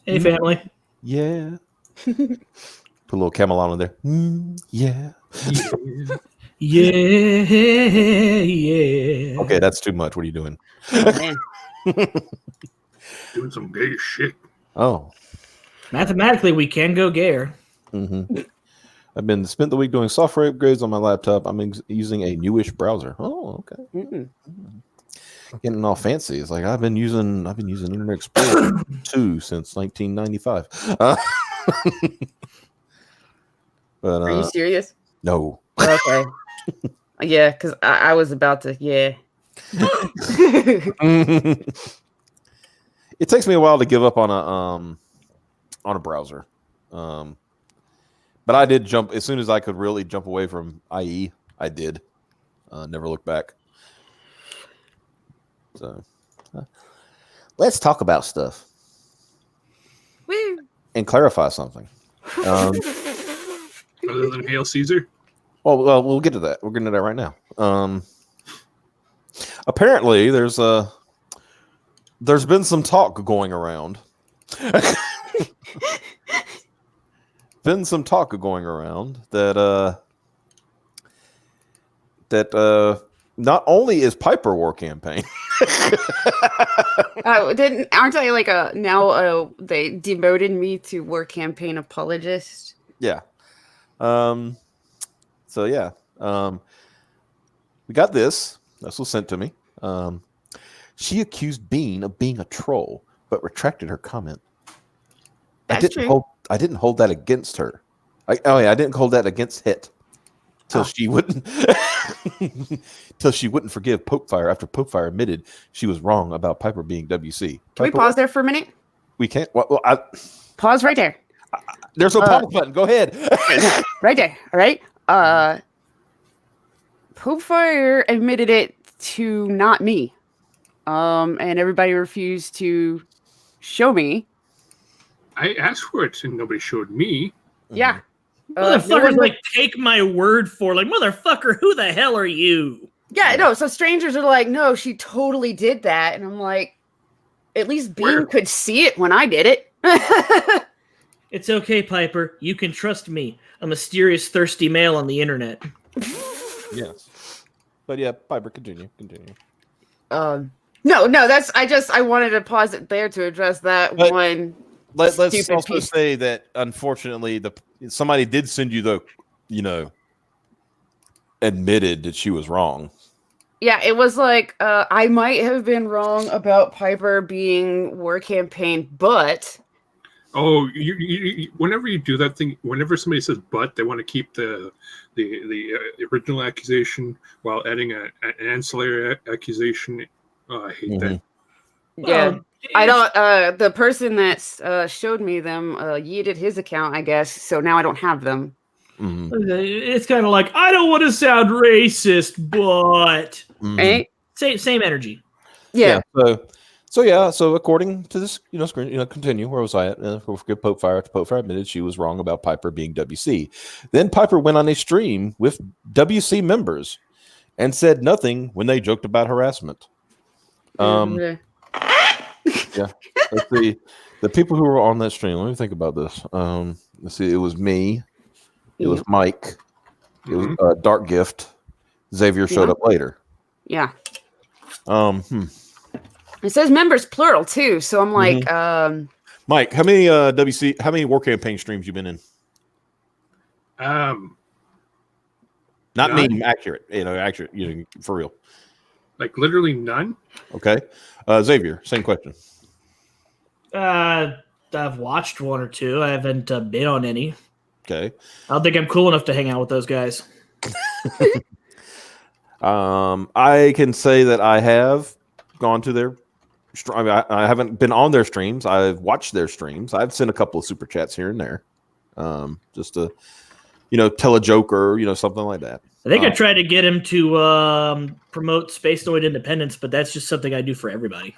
Hey, family. Yeah. Put a little Camelot on there. Yeah. Yeah. Okay, that's too much. What are you doing? Oh, man. Doing some gay shit. Oh. Mathematically, we can go gayer. Mm-hmm. I've spent the week doing software upgrades on my laptop. I'm using a newish browser. Oh, okay. Getting all fancy. It's like I've been using Internet Explorer 2 since 1995. But Are you serious? no. Okay. Yeah, because I was about to. Yeah. It takes me a while to give up on a browser. But I did jump as soon as I could really jump away from IE. I did. Never look back. So let's talk about stuff. Woo. And clarify something. Other than Hail Caesar? Well, we'll get to that. We're getting to that right now. Apparently, there's been some talk going around. Been some talk going around that not only is Piper war campaign. Aren't I like they demoted me to war campaign apologist? Yeah. So yeah. We got this. This was sent to me. She accused Bean of being a troll, but retracted her comment. That's true. I didn't hold that against her. I didn't hold that against Hit. She wouldn't forgive Pokefire after Pokefire admitted she was wrong about Piper being WC. Can we pause there for a minute? We can't. Pause right there. There's no pause button. Go ahead. Right there. All right. Pokefire admitted it to not me. And everybody refused to show me. I asked for it and nobody showed me. Yeah. Motherfuckers take my word for motherfucker, who the hell are you? Yeah, no, so strangers are like, no, she totally did that. And I'm like, at least Bean could see it when I did it. It's okay, Piper. You can trust me. A mysterious, thirsty male on the internet. Yes. But yeah, Piper, continue. No, I wanted to pause it there to address that one. Let's also say that unfortunately somebody did send you admitted that she was wrong. Yeah, it was like I might have been wrong about Piper being war campaign, but you whenever you do that thing, whenever somebody says but, they want to keep the original accusation while adding an ancillary accusation. I hate that. Yeah. I don't. The person that showed me them yeeted his account, I guess. So now I don't have them. Mm-hmm. It's kind of like, I don't want to sound racist, but same energy. Yeah. So according to this, screen, continue. Where was I at? Pokefire admitted she was wrong about Piper being WC. Then Piper went on a stream with WC members and said nothing when they joked about harassment. Yeah. Let's see. The people who were on that stream, let me think about this. Let's see. It was me. It was Mike. It was Dark Gift. Xavier showed up later. Yeah. It says members plural too. So I'm like, Mike, how many how many war campaign streams you been in? Not meme, accurate, for real. Like literally none. Okay. Xavier, same question. I've watched one or two. I haven't been on any. Okay. I don't think I'm cool enough to hang out with those guys. I can say that I have gone to their. I haven't been on their streams. I've watched their streams. I've sent a couple of super chats here and there, just to, tell a joke or something like that. I think I tried to get him to promote Space Noid Independence, but that's just something I do for everybody.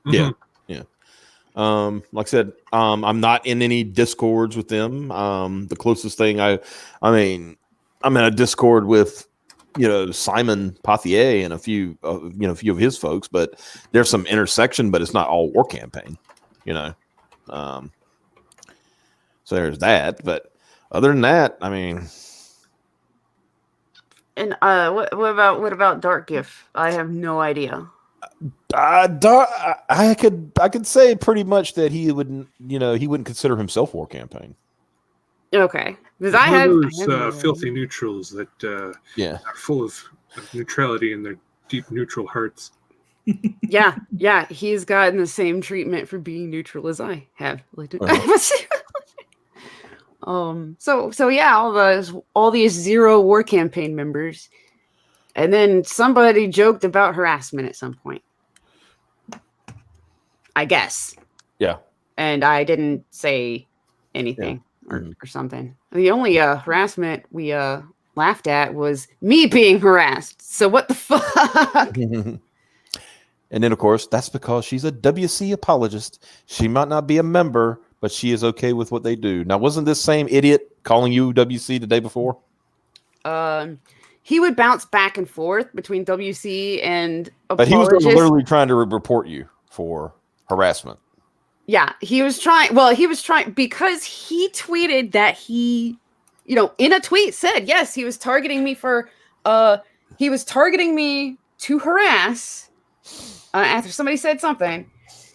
Yeah. Like I said, I'm not in any discords with them. The closest thing I'm in a discord with, Simon Pothier and a few of his folks, but there's some intersection, but it's not all war campaign, So there's that. But other than that, I mean, And what about Dark Gift? I have no idea. I could say pretty much that he wouldn't, he wouldn't consider himself war campaign. Okay, because One I have of no those filthy neutrals that are full of neutrality in their deep neutral hearts. Yeah, he's gotten the same treatment for being neutral as I have. So yeah, all these Zero War Campaign members, and then somebody joked about harassment at some point, I guess. Yeah. And I didn't say anything or something. The only harassment we laughed at was me being harassed. So what the fuck? And then, of course, that's because she's a WC apologist. She might not be a member, but she is okay with what they do. Now, wasn't this same idiot calling you WC the day before? He would bounce back and forth between WC and apologist. But he was literally trying to report you for harassment. Yeah, he was trying. Well, he was trying because he tweeted that he, in a tweet said, yes, he was targeting me for, he was targeting me to harass. After somebody said something,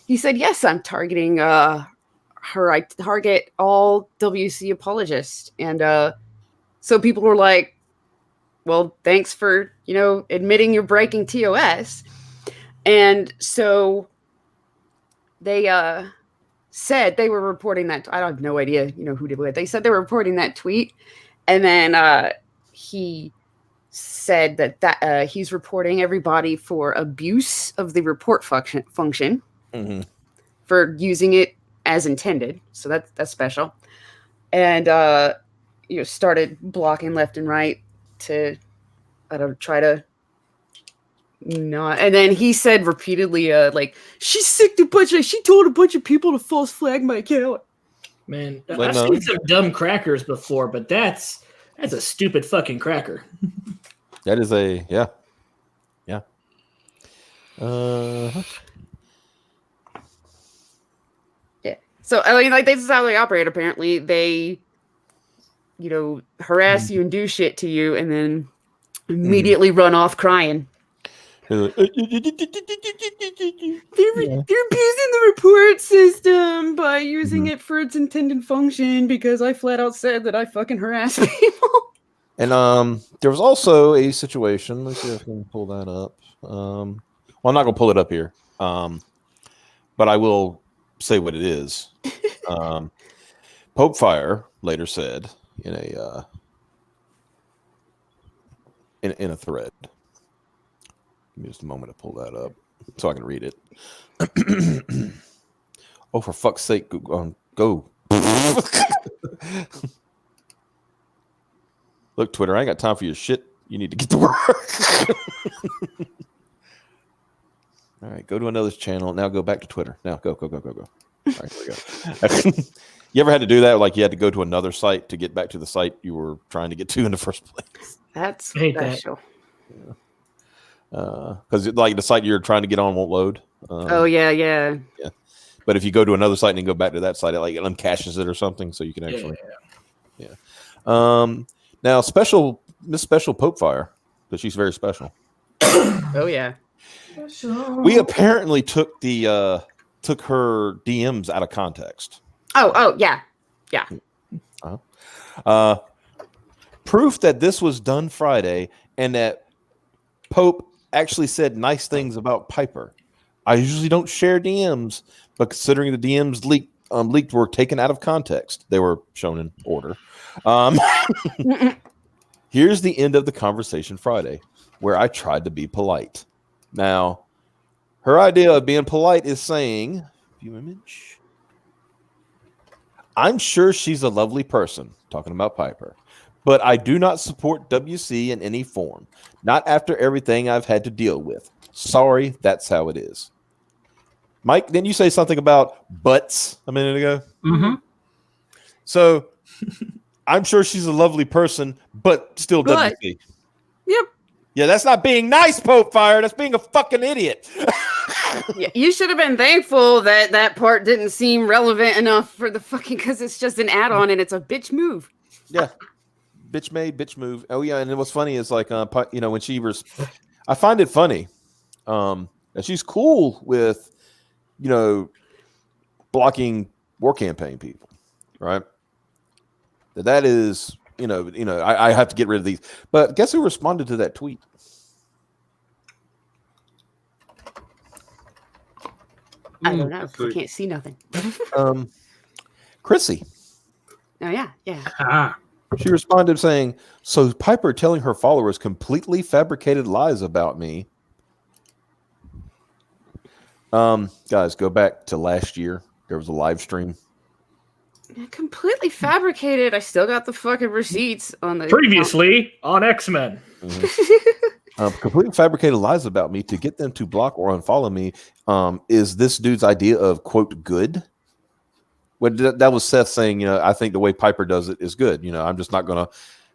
he said, yes, I'm targeting her. I target all WC apologists. And so people were like, well, thanks for, admitting you're breaking TOS. And so they said they were reporting that. I have no idea, who did what. They said they were reporting that tweet. And then he said that he's reporting everybody for abuse of the report function for using it as intended. So that's special. And started blocking left and right to try to not. And then he said repeatedly, she told a bunch of people to false flag my account. Man, I've seen some dumb crackers before, but that's a stupid fucking cracker. That is yeah. Yeah. So I mean, this is how they operate. Apparently, they, harass you and do shit to you, and then immediately run off crying. They're abusing the report system by using it for its intended function because I flat out said that I fucking harass people. And there was also a situation. Let's see if I can pull that up. Well, I'm not gonna pull it up here. But I will say what it is. Pope Fire later said in a thread. Give me just a moment to pull that up so I can read it. Oh, for fuck's sake, go. Look, Twitter, I ain't got time for your shit. You need to get to work. All right, go to another channel. Now go back to Twitter. Now go. All right, here we go. You ever had to do that? Like you had to go to another site to get back to the site you were trying to get to in the first place? That's special. Yeah. Because like the site you're trying to get on won't load. Yeah. But if you go to another site and then go back to that site, it like uncaches it or something, so you can actually. Yeah. Now Miss Special Pope Fire, because she's very special. Oh yeah. We apparently took her DMs out of context. Oh yeah. Proof that this was done Friday and that Pope actually said nice things about Piper. I usually don't share DMs, but considering the DMs leaked were taken out of context, they were shown in order. Here's the end of the conversation Friday, where I tried to be polite. Now, her idea of being polite is saying, view image. I'm sure she's a lovely person, talking about Piper, but I do not support WC in any form. Not after everything I've had to deal with. Sorry, that's how it is. Mike, didn't you say something about butts a minute ago? Mm-hmm. So I'm sure she's a lovely person, but still WC. Yep. Yeah, that's not being nice, Pope Fire. That's being a fucking idiot. You should have been thankful that that part didn't seem relevant enough for the fucking, because it's just an add-on and it's a bitch move. Yeah. Bitch made, bitch move. Oh yeah, and what's funny is like when she was, I find it funny, that she's cool with, blocking war campaign people, right? That is, I have to get rid of these. But guess who responded to that tweet? I don't know. I can't see nothing. Chrissy. Oh yeah, yeah. Ah, She responded saying, "So Piper telling her followers completely fabricated lies about me." Guys, go back to last year. There was a live stream. Completely fabricated. I still got the fucking receipts on the Previously on X-Men. Completely fabricated lies about me to get them to block or unfollow me. Is this dude's idea of quote good? That was Seth saying, I think the way Piper does it is good. I'm just not going to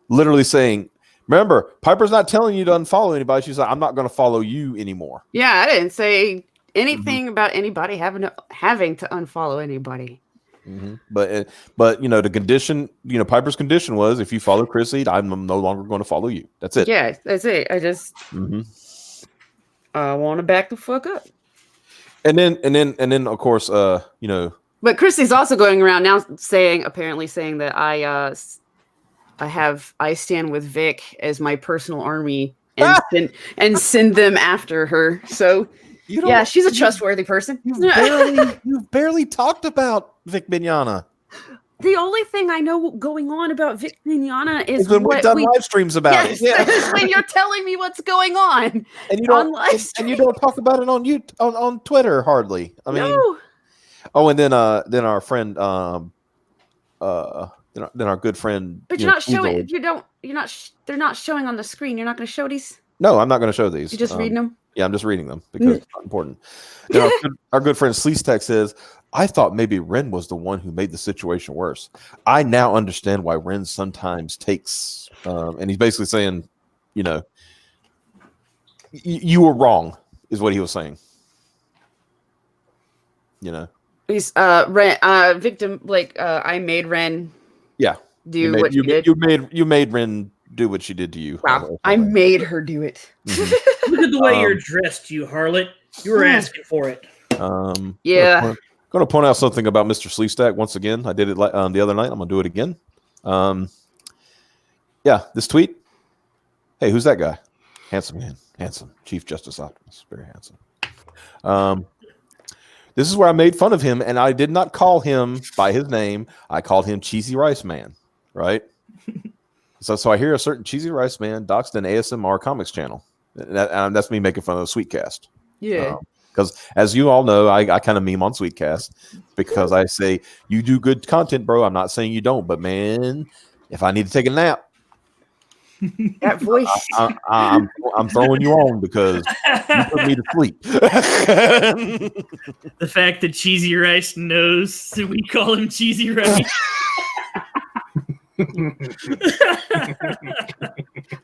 literally saying, remember, Piper's not telling you to unfollow anybody. She's like, I'm not going to follow you anymore. Yeah, I didn't say anything about anybody having to unfollow anybody. But the condition, Piper's condition was if you follow Chrissy, I'm no longer going to follow you. That's it. Yeah, that's it. I just I want to back the fuck up. And then of course, But Chrissy's also going around now apparently saying that I stand with Vic as my personal army and send them after her. So yeah, she's a trustworthy person. You've barely talked about Vic Mignogna. The only thing I know going on about Vic Mignogna is when we've done live streams about it. Yeah. Is when you're telling me what's going on. And you don't talk about it on Twitter hardly. I mean, no. Oh, and then our friend then our good friend. But you're not showing. They're not showing on the screen. You're not going to show these. No, I'm not going to show these. You're just reading them. Yeah, I'm just reading them because it's not important. Then our good friend Sleestek says, "I thought maybe Ren was the one who made the situation worse. I now understand why Ren sometimes takes." And he's basically saying, you were wrong, is what he was saying. He's Ren victim, like I made Ren what she did. You made Ren do what she did to you. Wow. I made her do it. Look at the way you're dressed, you harlot. You were asking for it. Yeah. I'm going to point out something about Mr. Sleestack once again. I did it the other night. I'm going to do it again. This tweet. Hey, who's that guy? Handsome man. Handsome. Chief Justice Optimus. Very handsome. This is where I made fun of him, and I did not call him by his name. I called him Cheesy Rice Man, right? So I hear a certain Cheesy Rice Man doxed an ASMR comics channel. That's me making fun of Sweetcast. Yeah. Because as you all know, I kind of meme on Sweetcast because I say, you do good content, bro. I'm not saying you don't, but man, if I need to take a nap, that voice. I'm throwing you on because you put me to sleep. The fact that Cheesy Rice knows, so we call him Cheesy Rice.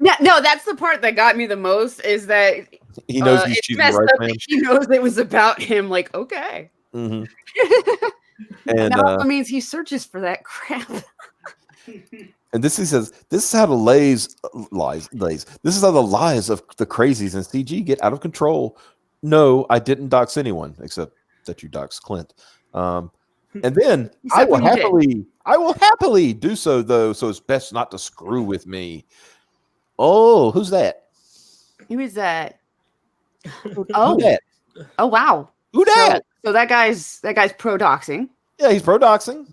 No, that's the part that got me the most is that he knows he's Cheesy Rice Man. He knows it was about him. Like, okay. And that also means he searches for that crap. And he says, this is how the lies. This is how the lies of the crazies in CG get out of control. No, I didn't dox anyone except that you doxed Clint. And then I will happily do so though. So it's best not to screw with me. Oh, who's that? Who is that? Oh, who that? Oh wow. Who that? So that guy's pro doxing. Yeah, he's pro doxing.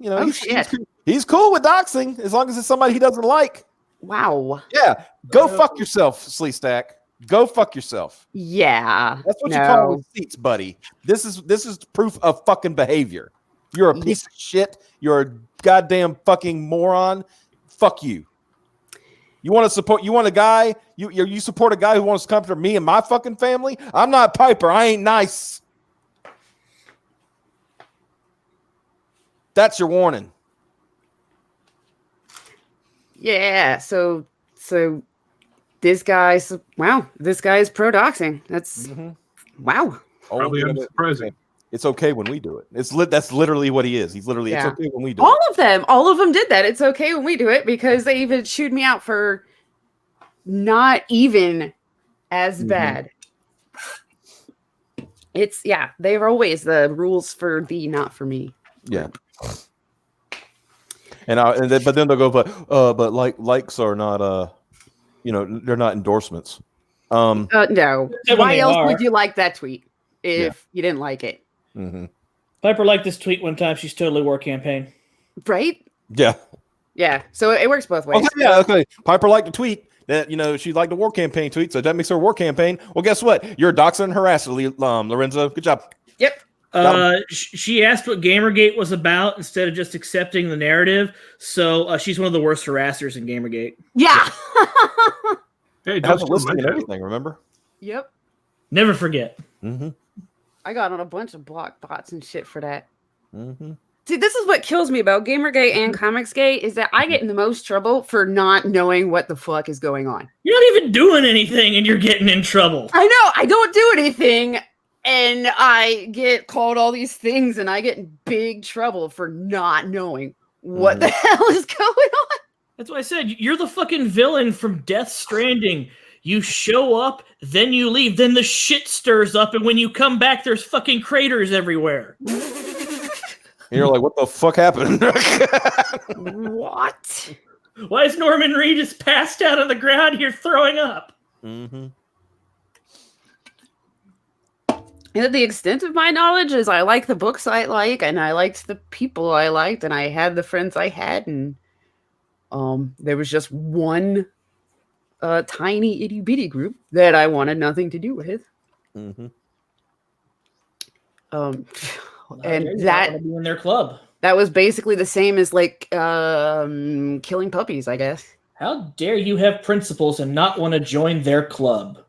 He's cool with doxing as long as it's somebody he doesn't like. Wow. Yeah. Go fuck yourself, Sleestack. Go fuck yourself. Yeah. That's what you call receipts, buddy. This is proof of fucking behavior. You're a piece of shit. You're a goddamn fucking moron. Fuck you. You want a guy, you support a guy who wants to come after me and my fucking family? I'm not Piper. I ain't nice. That's your warning. Yeah, so this guy is pro doxing. That's wow. Probably you know, unsurprising. it's okay when we do it. That's literally what he is. He's literally Yeah. it's okay when we do All it. of them did that. It's okay when we do it because they even chewed me out for not even as bad. It's they're always the rules for thee, not for me. Yeah. But then they'll go, but likes are not they're not endorsements. No. Except when Why they else are. would you like that tweet if you didn't like it? Mm-hmm. Piper liked this tweet one time. She's totally war campaign. Right? Yeah. Yeah. So it works both ways. Okay, yeah, okay. Piper liked the tweet that she liked the war campaign tweet, so that makes her a war campaign. Well, guess what? You're a doxer and harasser, Lorenzo. Good job. Yep. She asked what Gamergate was about instead of just accepting the narrative. So she's one of the worst harassers in Gamergate. Yeah. Hey, It has a don't listing mind and that. everything, remember? Yep. Never forget. Mm-hmm. I got on a bunch of block bots and shit for that. Mm-hmm. See, this is what kills me about Gamergate and Comicsgate is that I get in the most trouble for not knowing what the fuck is going on. You're not even doing anything and you're getting in trouble. I know, I don't do anything, and I get called all these things, and I get in big trouble for not knowing what the hell is going on. That's why I said you're the fucking villain from Death Stranding. You show up, then you leave, then the shit stirs up, and when you come back, there's fucking craters everywhere. And you're like, what the fuck happened? What? Why is Norman Reedus passed out on the ground here throwing up? Mm-hmm. And the extent of my knowledge is I like the books I like, and I liked the people I liked, and I had the friends I had, and there was just one tiny itty bitty group that I wanted nothing to do with. Mm-hmm. And that be in their club. that was basically the same as like killing puppies, I guess. How dare you have principles and not want to join their club?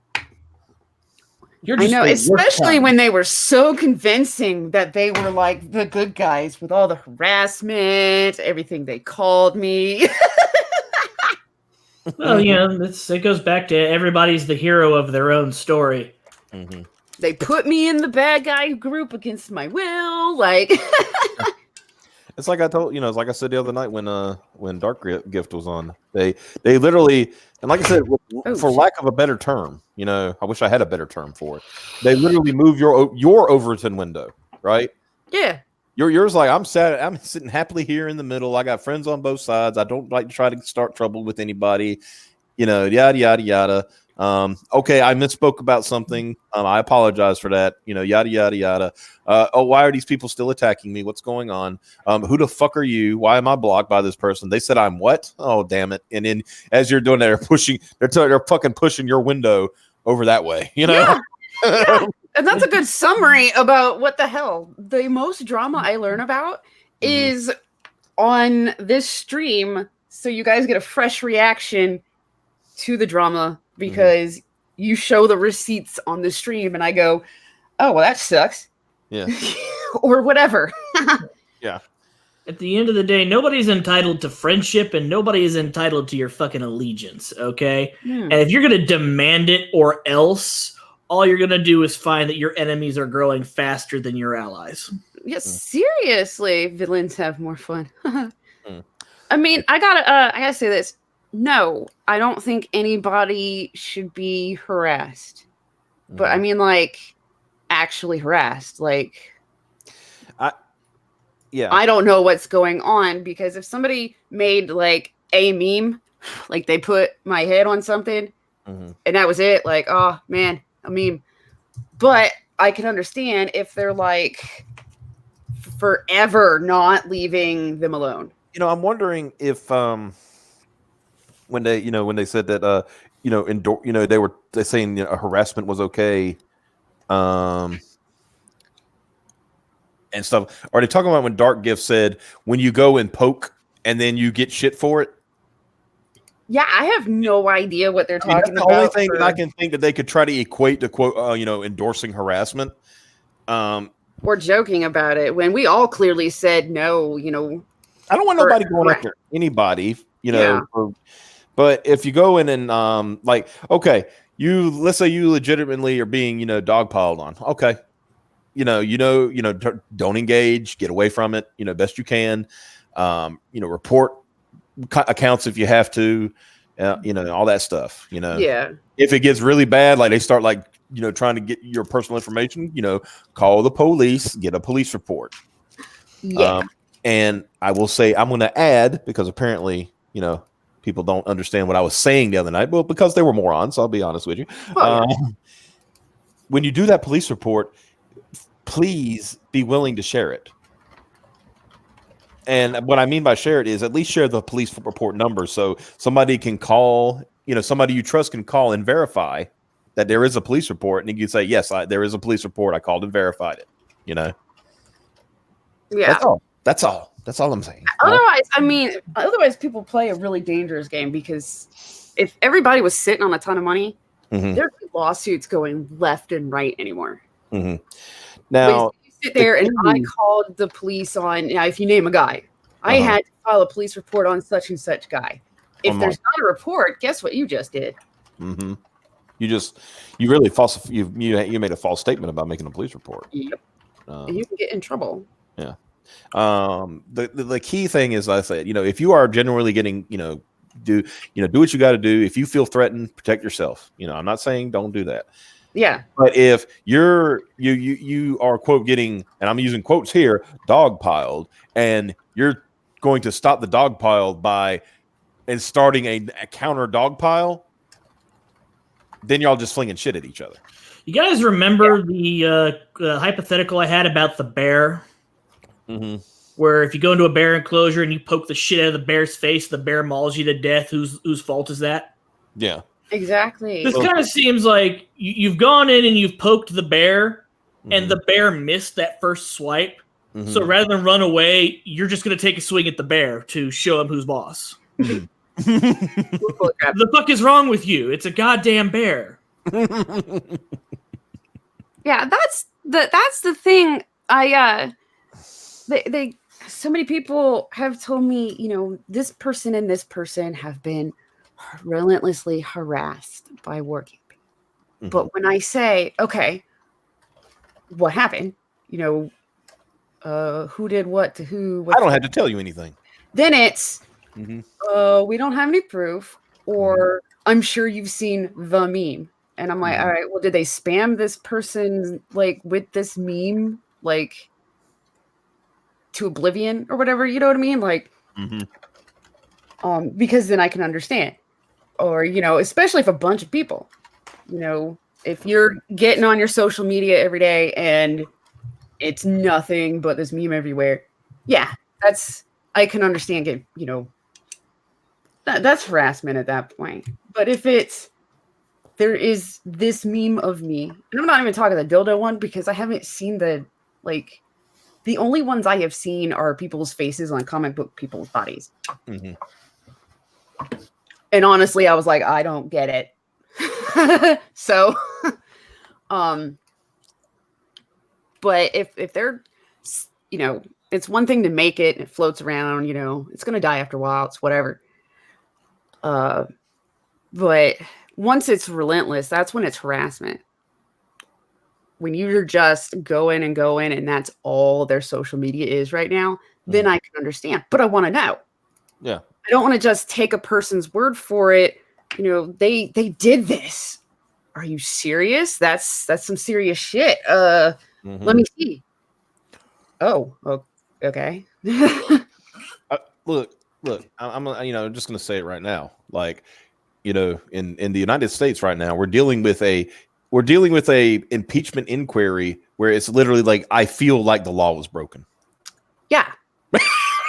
You're I know, a especially work when they were so convincing that they were like the good guys with all the harassment, everything they called me. Well, it goes back to everybody's the hero of their own story. Mm-hmm. They put me in the bad guy group against my will. Like, It's like I told it's like I said the other night when Dark Gift was on. They literally, and like I said, for lack of a better term, I wish I had a better term for it. They literally move your Overton window, right? yeah. Yours like I'm sitting happily here in the middle. I got friends on both sides. I don't like to try to start trouble with anybody. Yada yada yada. Okay, I misspoke about something. I apologize for that. Yada yada yada. Why are these people still attacking me? What's going on? Who the fuck are you? Why am I blocked by this person? They said I'm what? Oh, damn it! And then as you're doing that, they're fucking pushing your window over that way. Yeah. Yeah. And that's a good summary about what the hell. The most drama I learn about is on this stream, so you guys get a fresh reaction to the drama because you show the receipts on the stream, and I go, "Oh, well, that sucks." Yeah. Or whatever. Yeah. At the end of the day, nobody's entitled to friendship and nobody is entitled to your fucking allegiance, okay? And if you're going to demand it or else, all you're going to do is find that your enemies are growing faster than your allies. Yeah, seriously, villains have more fun. I mean, I gotta say this. No, I don't think anybody should be harassed. But I mean, like, actually harassed. Like, I don't know what's going on, because if somebody made like a meme, like they put my head on something and that was it, like, oh man, a meme. But I can understand if they're like forever not leaving them alone. I'm wondering if when they said that they're saying harassment was okay, and stuff. Are they talking about when Dark Gift said when you go and poke and then you get shit for it? Yeah, I have no idea what they're talking that's about. the only thing that I can think that they could try to equate to quote, endorsing harassment. Or joking about it when we all clearly said no, I don't want nobody going after anybody, but if you go in and okay, let's say you legitimately are being, dogpiled on. Okay. don't engage, get away from it, best you can. Report accounts if you have to, all that stuff. Yeah. If it gets really bad, like they start trying to get your personal information, call the police, get a police report. Yeah. And I will say, I'm going to add, because apparently, people don't understand what I was saying the other night. Well, because they were morons, I'll be honest with you. When you do that police report, please be willing to share it. And what I mean by share it is at least share the police report number, so somebody can call, somebody you trust can call and verify that there is a police report, and you can say, yes, there is a police report. I called and verified it. Yeah. That's all I'm saying. Otherwise people play a really dangerous game, because if everybody was sitting on a ton of money, there'd be lawsuits going left and right anymore. Now, you sit there and I called the police on, if you name a guy, I had to file a police report on such and such guy. If there's not a report, guess what you just did? You really you made a false statement about making a police report. Yep. You can get in trouble. Yeah. The key thing is, I said, if you are genuinely getting, do what you got to do. If you feel threatened, protect yourself. I'm not saying don't do that. Yeah. But if you are, quote, getting, and I'm using quotes here, dogpiled, and you're going to stop the dogpile by starting a counter dogpile, then y'all just flinging shit at each other. You guys remember the hypothetical I had about the bear? Where if you go into a bear enclosure and you poke the shit out of the bear's face, the bear mauls you to death. Whose fault is that? Yeah. Exactly. This kind of seems like you've gone in and you've poked the bear, and the bear missed that first swipe. So rather than run away, you're just going to take a swing at the bear to show him who's boss. The fuck is wrong with you? It's a goddamn bear. Yeah, that's the thing. So many people have told me, this person and this person have been relentlessly harassed by working people. But when I say, okay, what happened? Who did what to who? I don't have to tell you anything. Then it's, we don't have any proof, or I'm sure you've seen the meme. And I'm like, all right, well, did they spam this person with this meme, to oblivion or whatever? You know what I mean? Because then I can understand. Or, especially if a bunch of people, if you're getting on your social media every day and it's nothing but this meme everywhere. Yeah, I can understand that's harassment at that point. But if there is this meme of me, and I'm not even talking the dildo one, because I haven't seen the only ones I have seen are people's faces on comic book people's bodies. And honestly, I was like, I don't get it. So, but if they're, it's one thing to make it and it floats around, it's going to die after a while. It's whatever. But once it's relentless, that's when it's harassment. When you're just going and that's all their social media is right now, then I can understand. But I want to know. Yeah. I don't want to just take a person's word for it. They did this. Are you serious? That's some serious shit. Let me see. Oh, okay. Look, I'm just going to say it right now. In the United States right now, we're dealing with a impeachment inquiry where it's literally I feel like the law was broken. Yeah.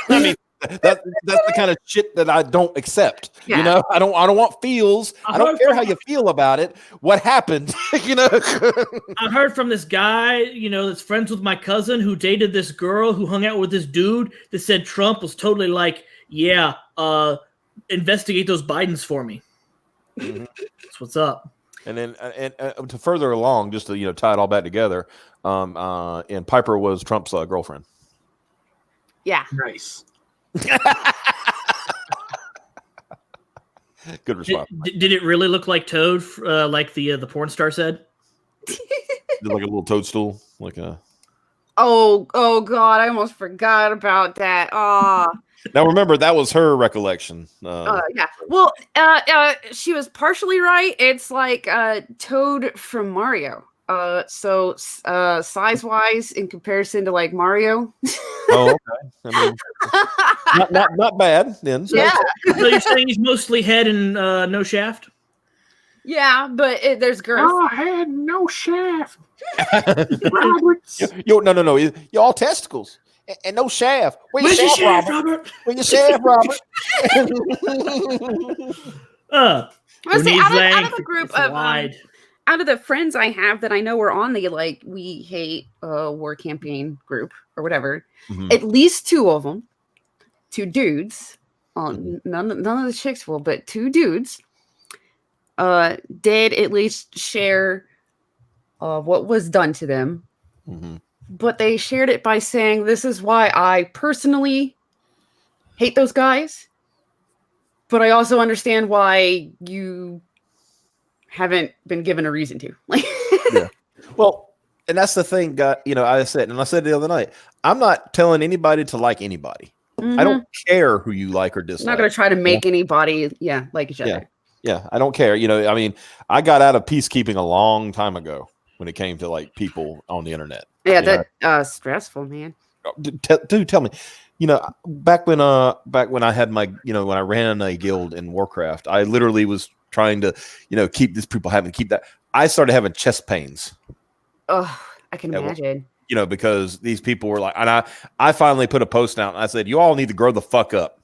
I mean, that's the kind of shit that I don't accept. Yeah. I don't want feels. I don't care how you feel about it. What happened? I heard from this guy, that's friends with my cousin, who dated this girl who hung out with this dude that said Trump was totally investigate those Bidens for me. That's what's up. And then, to further along, just to tie it all back together, and Piper was Trump's girlfriend. Yeah. Nice. Good response. Did it really look like Toad, like the porn star said? Like a little toadstool, like a. Oh God, I almost forgot about that. Now remember, that was her recollection. Yeah. Well, she was partially right. It's like Toad from Mario. So size-wise, in comparison to like Mario. Oh, okay. I mean, not bad then. So. Yeah. So you're saying he's mostly head and no shaft? Yeah, but there's girth. I had no shaft. Roberts. No. You're all testicles and no shaft. Where's your shaft, Robert? Where's your shaft, Robert? I say out of the group it's of wide. out of the friends I have that I know are on the like we hate war campaign group or whatever, at least two of them, two dudes, none of the chicks will, but two dudes, did at least share what was done to them, but they shared it by saying, "This is why I personally hate those guys, but I also understand why you haven't been given a reason to." Yeah. Well, and that's the thing, I said the other night, I'm not telling anybody to like anybody. I don't care who you like or dislike. I'm not going to try to make anybody, like each other. Yeah, I don't care. I mean, I got out of peacekeeping a long time ago when it came to like people on the internet. Yeah, that's stressful, man. Dude, tell me, back when I had my, when I ran a guild in Warcraft, I literally was trying to, keep these people keep that. I started having chest pains. Oh, I can imagine. Because these people were like, and I finally put a post out and I said, you all need to grow the fuck up.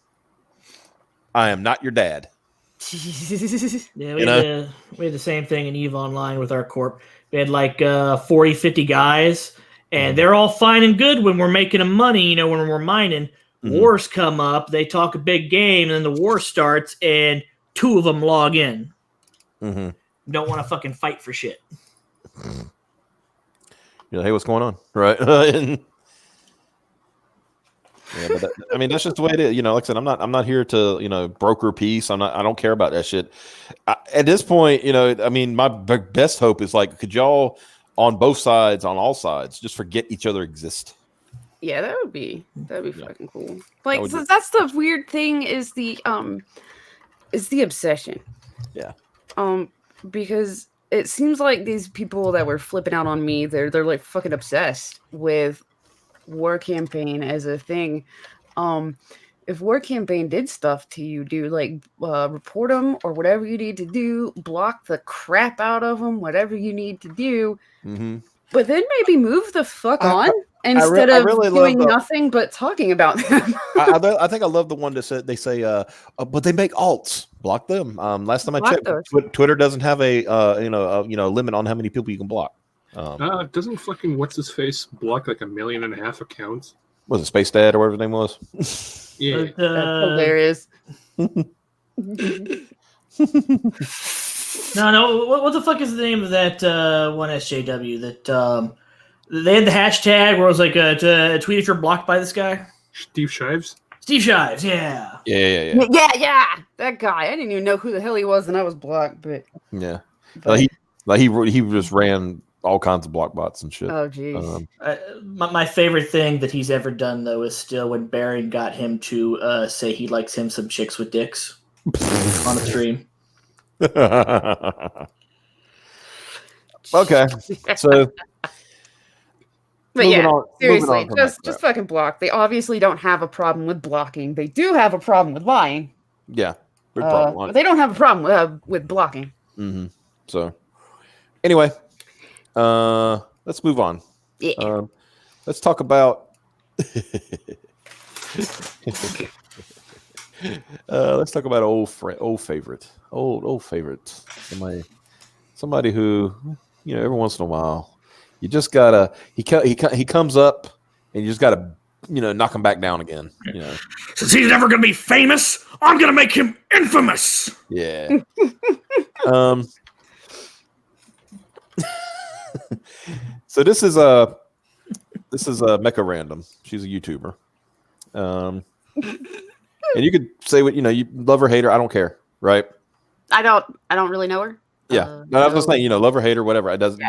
I am not your dad. Yeah, we had the same thing in EVE Online with our corp. We had like 40, 50 guys, and they're all fine and good when we're making them money, when we're mining. Wars come up, they talk a big game, and then the war starts, and two of them log in. Don't want to fucking fight for shit. Hey, what's going on? Right. Yeah, but I mean, that's just the way it is. Like I said, I'm not here to, broker peace. I don't care about that shit. At this point, I mean, my best hope is like, could y'all on both sides, on all sides, just forget each other exist? Yeah, that'd be fucking cool. Like, so that's the weird thing is the obsession. Yeah. Because it seems like these people that were flipping out on me, they're like fucking obsessed with war campaign as a thing. If war campaign did stuff to you, dude, like report them or whatever you need to do, block the crap out of them, whatever you need to do. But then maybe move the fuck on instead of doing nothing but talking about them. I think I love the one that said they say, but they make alts. Block them. Last time I checked, Twitter doesn't have a limit on how many people you can block. Doesn't fucking what's his face block like 1.5 million accounts? Was it Space Dad or whatever his name was? Yeah, that's hilarious. No. What the fuck is the name of that one SJW that they had the hashtag where it was like a tweet if you're blocked by this guy? Steve Shives. Steve Shives, yeah. Yeah. That guy. I didn't even know who the hell he was, and I was blocked. But yeah, he just ran all kinds of block bots and shit. Oh, geez. My favorite thing that he's ever done, though, is still when Baron got him to say he likes him some chicks with dicks on a stream. Okay, so. But yeah, seriously, just fucking block. They obviously don't have a problem with blocking. They do have a problem with lying. Yeah, big problem. But they don't have a problem with blocking. So, anyway, let's move on. Yeah. Let's talk about. Let's talk about old favorite. Somebody who, every once in a while, you just gotta. He comes up, and you just gotta, knock him back down again. Since he's never gonna be famous, I'm gonna make him infamous. Yeah. So this is a Mecha Random. She's a YouTuber. And you could say what you love her, hate her. I don't care, right? I don't really know her. Yeah, no, I was just saying, love her, hate her, whatever. It doesn't.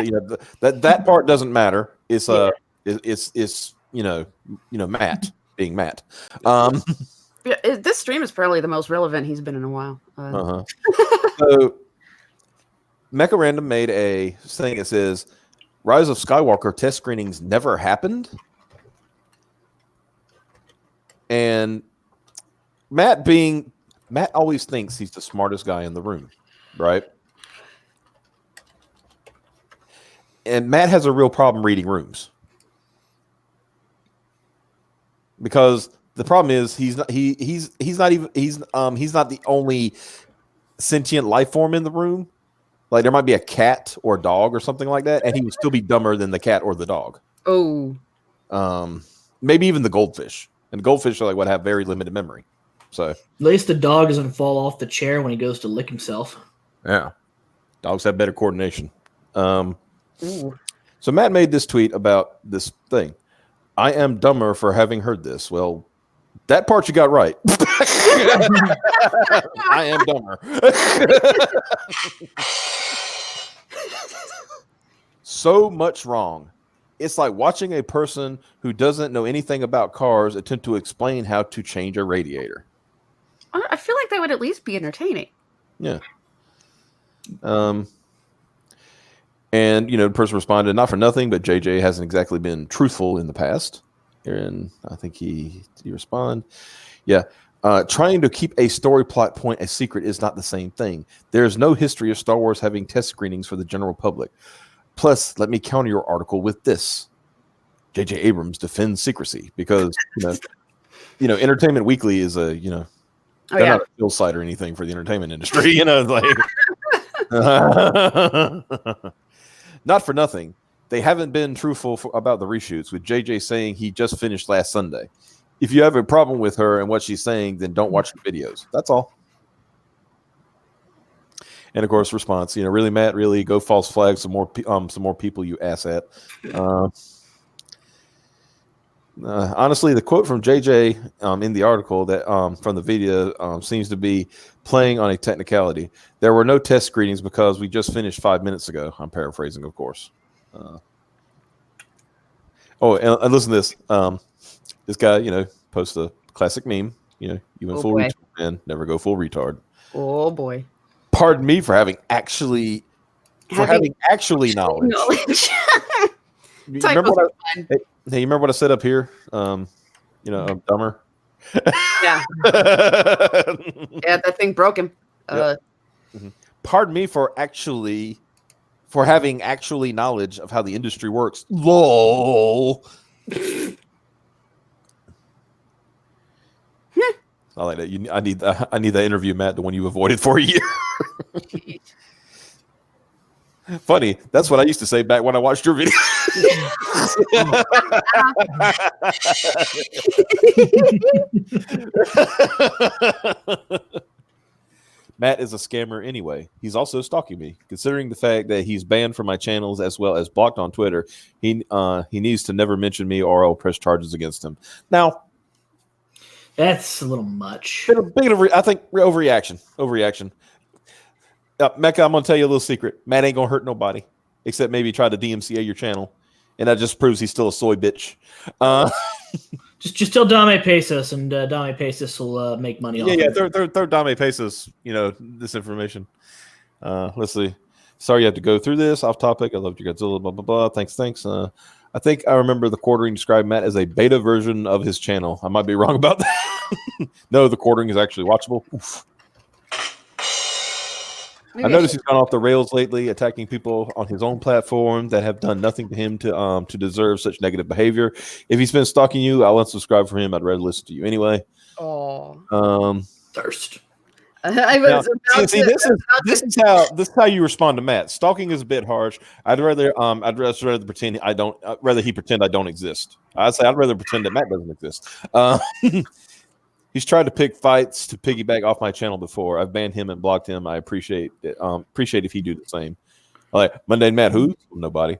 That part doesn't matter. It's It's Matt being Matt. This stream is probably the most relevant he's been in a while. So Mecha Random made a thing that says Rise of Skywalker test screenings never happened. And Matt always thinks he's the smartest guy in the room, right? And Matt has a real problem reading rooms. Because the problem is he's not the only sentient life form in the room. Like there might be a cat or a dog or something like that, and he would still be dumber than the cat or the dog. Oh. Maybe even the goldfish. And goldfish are have very limited memory. So at least the dog doesn't fall off the chair when he goes to lick himself. Yeah. Dogs have better coordination. So Matt made this tweet about this thing. I am dumber for having heard this. Well, that part you got right. I am dumber. So much wrong. It's like watching a person who doesn't know anything about cars attempt to explain how to change a radiator. I feel like that would at least be entertaining. Yeah. And, the person responded, not for nothing, but JJ hasn't exactly been truthful in the past. And I think he responded. Yeah. Trying to keep a story plot point a secret is not the same thing. There is no history of Star Wars having test screenings for the general public. Plus, let me counter your article with this. J.J. Abrams defends secrecy because, Entertainment Weekly is a, not a field site or anything for the entertainment industry. Not for nothing. They haven't been truthful about the reshoots, with JJ saying he just finished last Sunday. If you have a problem with her and what she's saying, then don't watch the videos. That's all. And of course, response, really, Matt, really go false flag some more people you ass at. Honestly, the quote from JJ in the article that from the video seems to be playing on a technicality. There were no test screenings because we just finished 5 minutes ago. I'm paraphrasing, of course. And listen to this. This guy, posts a classic meme. You went full retard and never go full retard. Oh boy. Pardon me for having actually knowledge. You remember what I said up here? I'm dumber. Yeah. That thing broke him. Yep. Pardon me for having actually knowledge of how the industry works. LOL. I like that. I need that interview, Matt, the one you avoided for a year. Funny. That's what I used to say back when I watched your video. Matt is a scammer anyway. He's also stalking me. Considering the fact that he's banned from my channels as well as blocked on Twitter, he needs to never mention me or I'll press charges against him. Now, that's a little much. I think overreaction. Mecca, I'm going to tell you a little secret. Matt ain't going to hurt nobody, except maybe try to DMCA your channel. And that just proves he's still a soy bitch. Just tell Dame Pesos, and Dame Pesos will make money off it. Throw Dame Pesos, this information. Let's see. Sorry you have to go through this. Off topic. I loved your Godzilla, blah, blah, blah. Thanks. I think I remember the quartering described Matt as a beta version of his channel. I might be wrong about that. No, the quartering is actually watchable. Oof. I noticed he's gone off the rails lately, attacking people on his own platform that have done nothing to him to deserve such negative behavior. If he's been stalking you, I'll unsubscribe from him. I'd rather listen to you anyway. Oh, thirst. This is how you respond to Matt. Stalking is a bit harsh. I'd rather pretend I don't. Rather he pretend I don't exist. I'd rather pretend that Matt doesn't exist. He's tried to pick fights to piggyback off my channel before. I've banned him and blocked him. I appreciate it. Appreciate if he do the same. Like Mundane Matt, who? Nobody.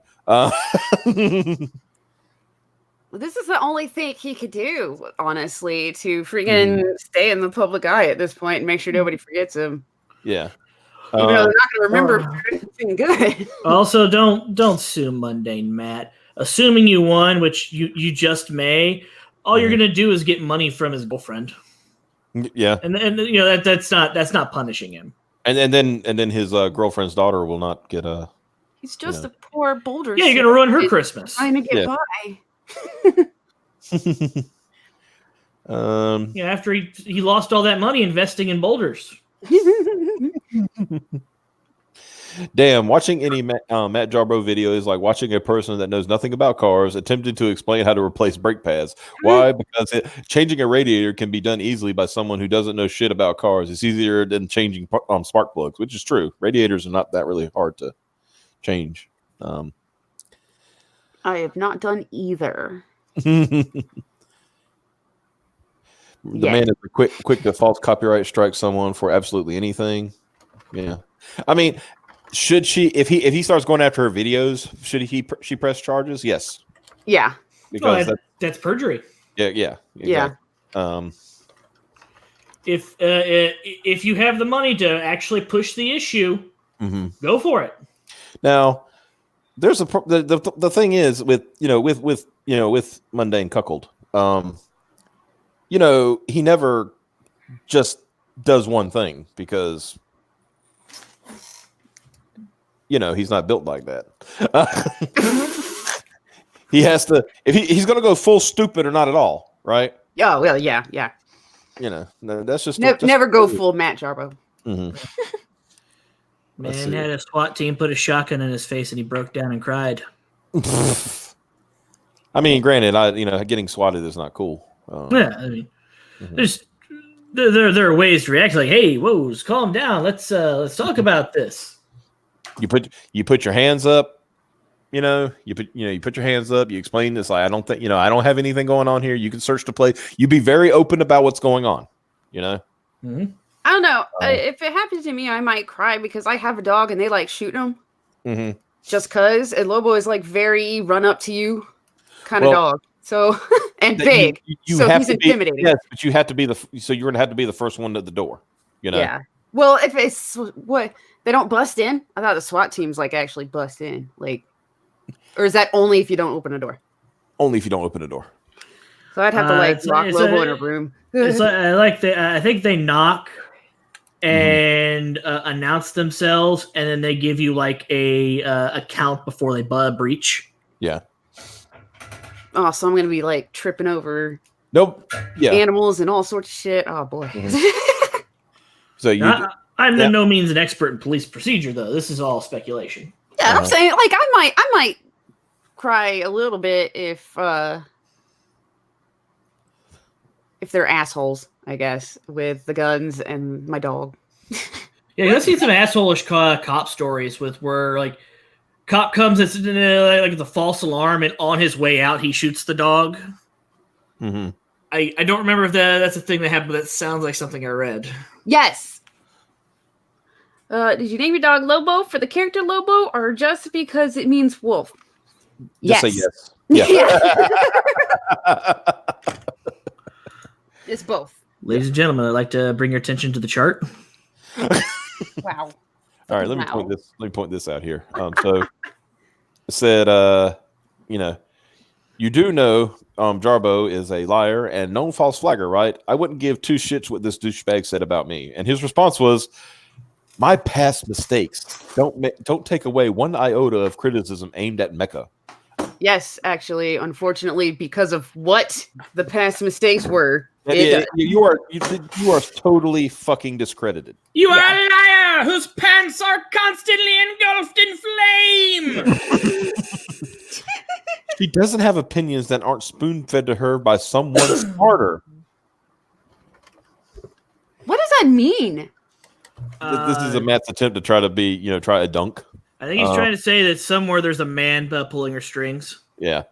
This is the only thing he could do, honestly, to freaking stay in the public eye at this point and make sure nobody forgets him. Yeah. Even though they're not going to remember anything good. Also, don't sue Mundane Matt. assuming you won, which you just may, all you're gonna do is get money from his girlfriend. Yeah, and you know that's not punishing him. And then his girlfriend's daughter will not get a. He's just a poor boulder. Yeah, you're gonna ruin her Christmas. Trying to get by. Yeah, after he lost all that money investing in boulders. Damn, watching any Matt Jarbo video is like watching a person that knows nothing about cars attempting to explain how to replace brake pads. Why? Because changing a radiator can be done easily by someone who doesn't know shit about cars. It's easier than changing spark plugs, which is true. Radiators are not that really hard to change. I have not done either. The man is quick to false copyright strike someone for absolutely anything. Yeah, I mean, should she if he starts going after her videos? Should she press charges? Yes. Yeah. Because that's perjury. Yeah. Exactly. If you have the money to actually push the issue, go for it. Now, there's the thing is with Mundane Cuckold. He never just does one thing because he's not built like that. He has to if he's going to go full stupid or not at all, right? Oh well, yeah. No, that's just never go full Matt Jarbo. Man had a SWAT team put a shotgun in his face and he broke down and cried. I mean, granted, getting swatted is not cool. Yeah, I mean, there are ways to react. Like, hey, whoa, calm down. Let's talk about this. You put your hands up. You put your hands up. You explain this. Like, I don't have anything going on here. You can search the place. You be very open about what's going on. I don't know. If it happens to me, I might cry because I have a dog and they like shooting them. Just cause. And Lobo is like very run up to you kind of dog. So and big. You so have he's to intimidating. Yes, but you have to be so you're gonna have to be the first one at the door. Yeah. Well, if it's what they don't bust in, I thought the SWAT teams like actually bust in, like, or is that only if you don't open a door? Only if you don't open a door. So I'd have to lock Lobo in a room. I think they knock and announce themselves, and then they give you like a count before they breach. Yeah. Oh, so I'm gonna be like tripping over animals and all sorts of shit. Oh boy. So I'm in no means an expert in police procedure, though. This is all speculation. Yeah, I'm saying like I might cry a little bit if they're assholes, I guess, with the guns and my dog. Yeah, I've seen some asshole-ish cop stories where like cop comes, it's like the false alarm, and on his way out he shoots the dog. I don't remember if that's a thing that happened, but that sounds like something I read. Yes. Did you name your dog Lobo for the character Lobo, or just because it means wolf? Just say yes. Yeah. It's both. Ladies and gentlemen, I'd like to bring your attention to the chart. Wow. All right, let me point this out here. So it said, you do know Jarbo is a liar and known false flagger, right? I wouldn't give two shits what this douchebag said about me. And his response was, my past mistakes don't take away one iota of criticism aimed at Mecca. Yes, actually, unfortunately, because of what the past mistakes were. You are totally fucking discredited. You are a liar whose pants are constantly engulfed in flame. She doesn't have opinions that aren't spoon-fed to her by someone smarter. What does that mean? This is a Matt's attempt to try to try a dunk. I think he's trying to say that somewhere there's a man pulling her strings. Yeah.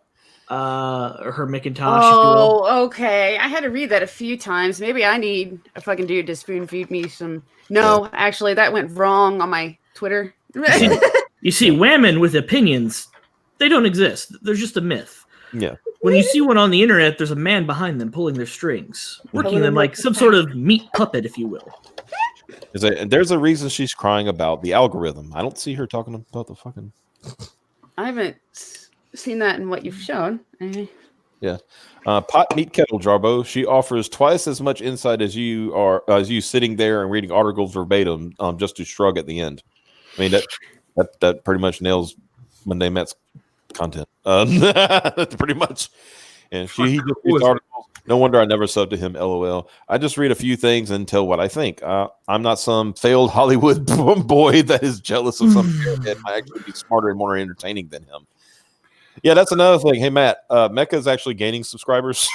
Or her McIntosh. Oh, okay. I had to read that a few times. Maybe I need a fucking dude to spoon feed me some. No, actually, that went wrong on my Twitter. You see, women with opinions, they don't exist. They're just a myth. Yeah. When you see one on the internet, there's a man behind them pulling their strings, working them like some sort of meat puppet, if you will. There's a reason she's crying about the algorithm. I don't see her talking about the fucking. I haven't. seen that in what you've shown. Yeah. Pot meat kettle, Jarbo. She offers twice as much insight as you sitting there and reading articles verbatim, just to shrug at the end. I mean that pretty much nails Mundane Matt's content. Pretty much. And he just reads articles. No wonder I never subbed to him. LOL. I just read a few things and tell what I think. I'm not some failed Hollywood boy that is jealous of some that might actually be smarter and more entertaining than him. Yeah, that's another thing. Hey, Matt, Mecca is actually gaining subscribers.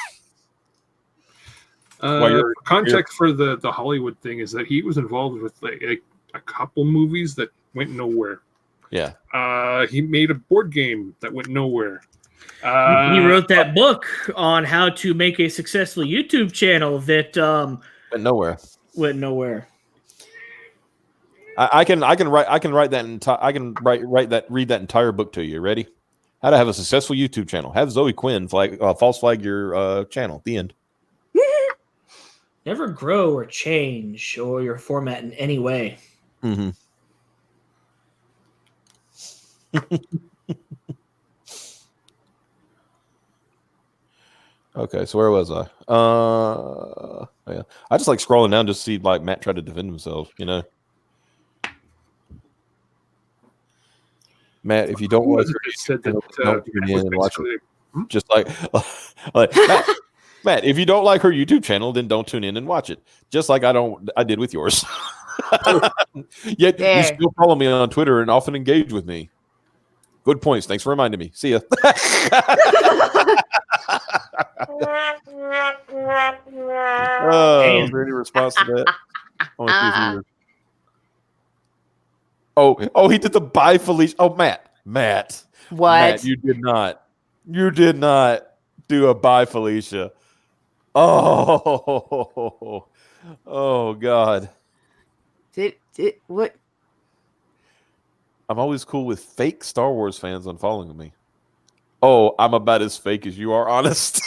Context for the Hollywood thing is that he was involved with a couple movies that went nowhere. Yeah. He made a board game that went nowhere. He wrote that book on how to make a successful YouTube channel that went nowhere. Went nowhere. I can read that entire book to you. Ready? How to have a successful YouTube channel. Have Zoe Quinn false flag your channel. The end. Never grow or change or your format in any way. Mm-hmm. Okay, so where was I? Yeah. I just like scrolling down to see like Matt try to defend himself, you know. Matt, if you don't watch it, don't tune in and watch it. Just like Matt, if you don't like her YouTube channel, then don't tune in and watch it. Just like I did with yours. Yet you still follow me on Twitter and often engage with me. Good points. Thanks for reminding me. See ya. Is there any response to that? Oh, he did the bye Felicia. Oh, Matt. What? Matt, you did not do a bye Felicia. Oh God. Did what? I'm always cool with fake Star Wars fans unfollowing me. Oh, I'm about as fake as you are, honest.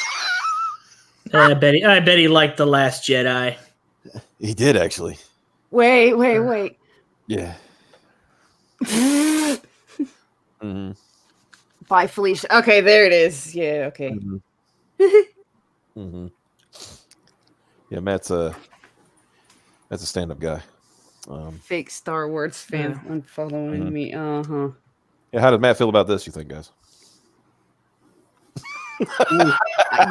I bet he liked The Last Jedi. He did, actually. Wait. Yeah. Mm-hmm. Bye, Felicia. Okay, there it is. Yeah, okay. Mm-hmm. Mm-hmm. Yeah, Matt's a stand-up guy. Fake Star Wars fan unfollowing me. Yeah, how does Matt feel about this, you think, guys?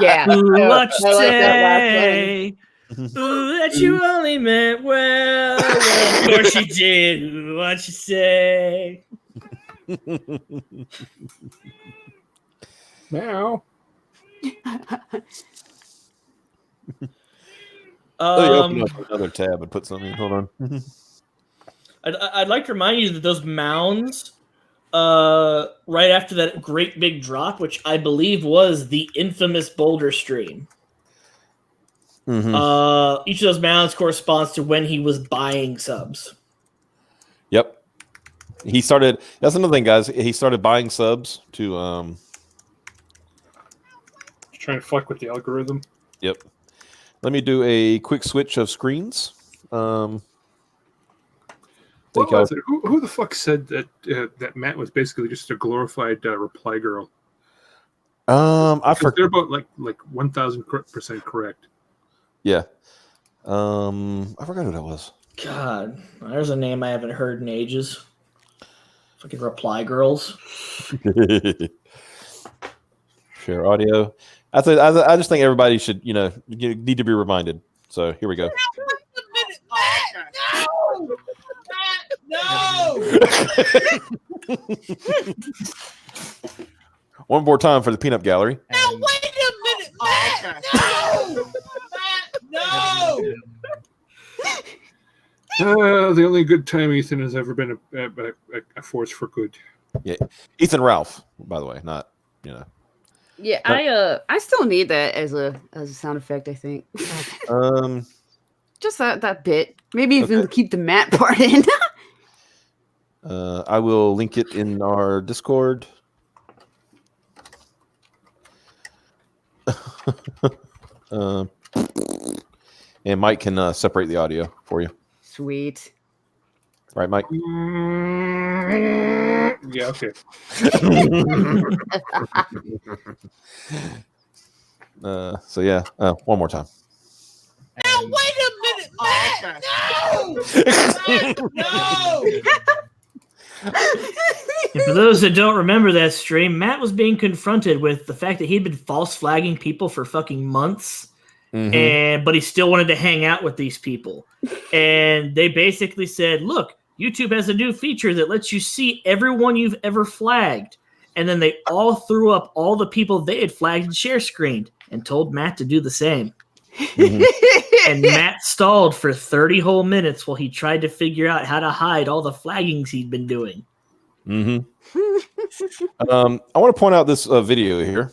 Yeah. What you say? Ooh, that you only meant well. Of course you did. Ooh, what you say? Now. Open up another tab and put something in. Hold on. I'd like to remind you that those mounds, right after that great big drop, which I believe was the infamous Boulder stream. Mm-hmm. Each of those mounds corresponds to when he was buying subs. Yep. He started. That's another thing, guys. He started buying subs to. Trying to fuck with the algorithm. Yep. Let me do a quick switch of screens. Who the fuck said that that Matt was basically just a glorified reply girl? I forgot. They're about like 1,000% correct. Yeah. I forgot who that was. God, there's a name I haven't heard in ages. Fucking reply girls. Share audio. I just think everybody should, need to be reminded. So here we go. No! One more time for the peanut gallery. No, wait a minute, Matt! No! Matt, no! The only good time Ethan has ever been a force for good. Yeah, Ethan Ralph, by the way, not. Yeah, I still need that as a sound effect, I think. Just that bit. Maybe even keep the Matt part in. I will link it in our Discord. And Mike can separate the audio for you. Sweet. Right, Mike? Yeah, okay. So yeah, one more time. Now wait a minute, Matt! No! And for those that don't remember that stream, Matt was being confronted with the fact that he'd been false flagging people for fucking months, but he still wanted to hang out with these people. And they basically said, look, YouTube has a new feature that lets you see everyone you've ever flagged. And then they all threw up all the people they had flagged and share screened and told Matt to do the same. And Matt stalled for 30 whole minutes while he tried to figure out how to hide all the flaggings he'd been doing. I want to point out this video here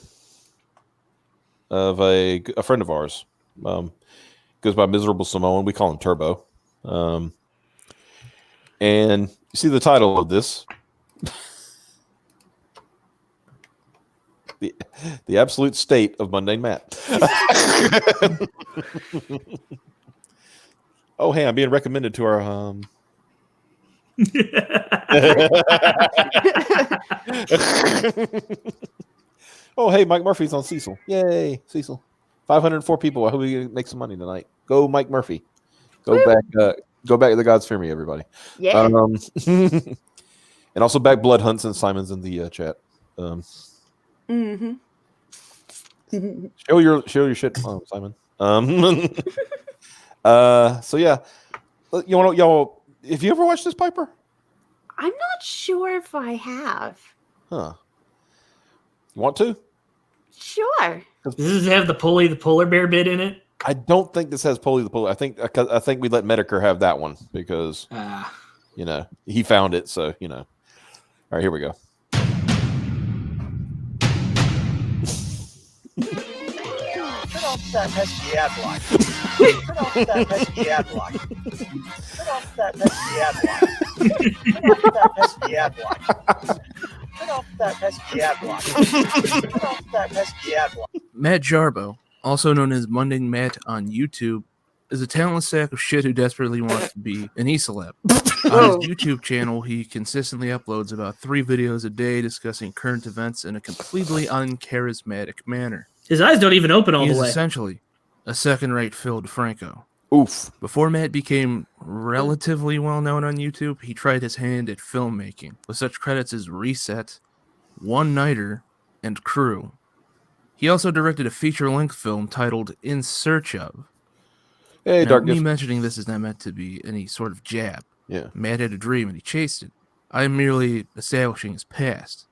of a friend of ours. Goes by Miserable Samoan. We call him Turbo. And you see the title of this. The absolute state of Mundane Matt. Oh, hey, I'm being recommended to our Oh, hey, Mike Murphy's on Cecil. Yay, Cecil. 504 people. I hope we make some money tonight. Go, Mike Murphy. Go back to the Gods Fear Me, everybody. Yeah. And also back Blood Hunts and Simon's in the chat. Show your shit, Simon. So yeah, y'all. Have you ever watched this, Piper? I'm not sure if I have. Huh? You want to? Sure. Does this have the polar bear bit in it? I don't think this has Polly the Polar. I think we let Medicare have that one because he found it. So All right, here we go. Turn off that pesky ad block. Turn off that pesky ad block. Turn off that pesky ad block. Turn off that pesky ad block. Turn off that pesky ad block. Turn off that pesky ad block. Matt Jarbo, also known as Mundane Matt on YouTube, is a talentless sack of shit who desperately wants to be an e-celeb. On his YouTube channel, he consistently uploads about 3 videos a day discussing current events in a completely uncharismatic manner. His eyes don't even open all He the is way. essentially a second-rate Phil DeFranco. Oof. Before Matt became relatively well-known on YouTube, he tried his hand at filmmaking, with such credits as Reset, One Nighter, and Crew. He also directed a feature-length film titled In Search Of. Hey, Now, Darkness. me mentioning this is not meant to be any sort of jab. Yeah. Matt had a dream and he chased it. I am merely establishing his past.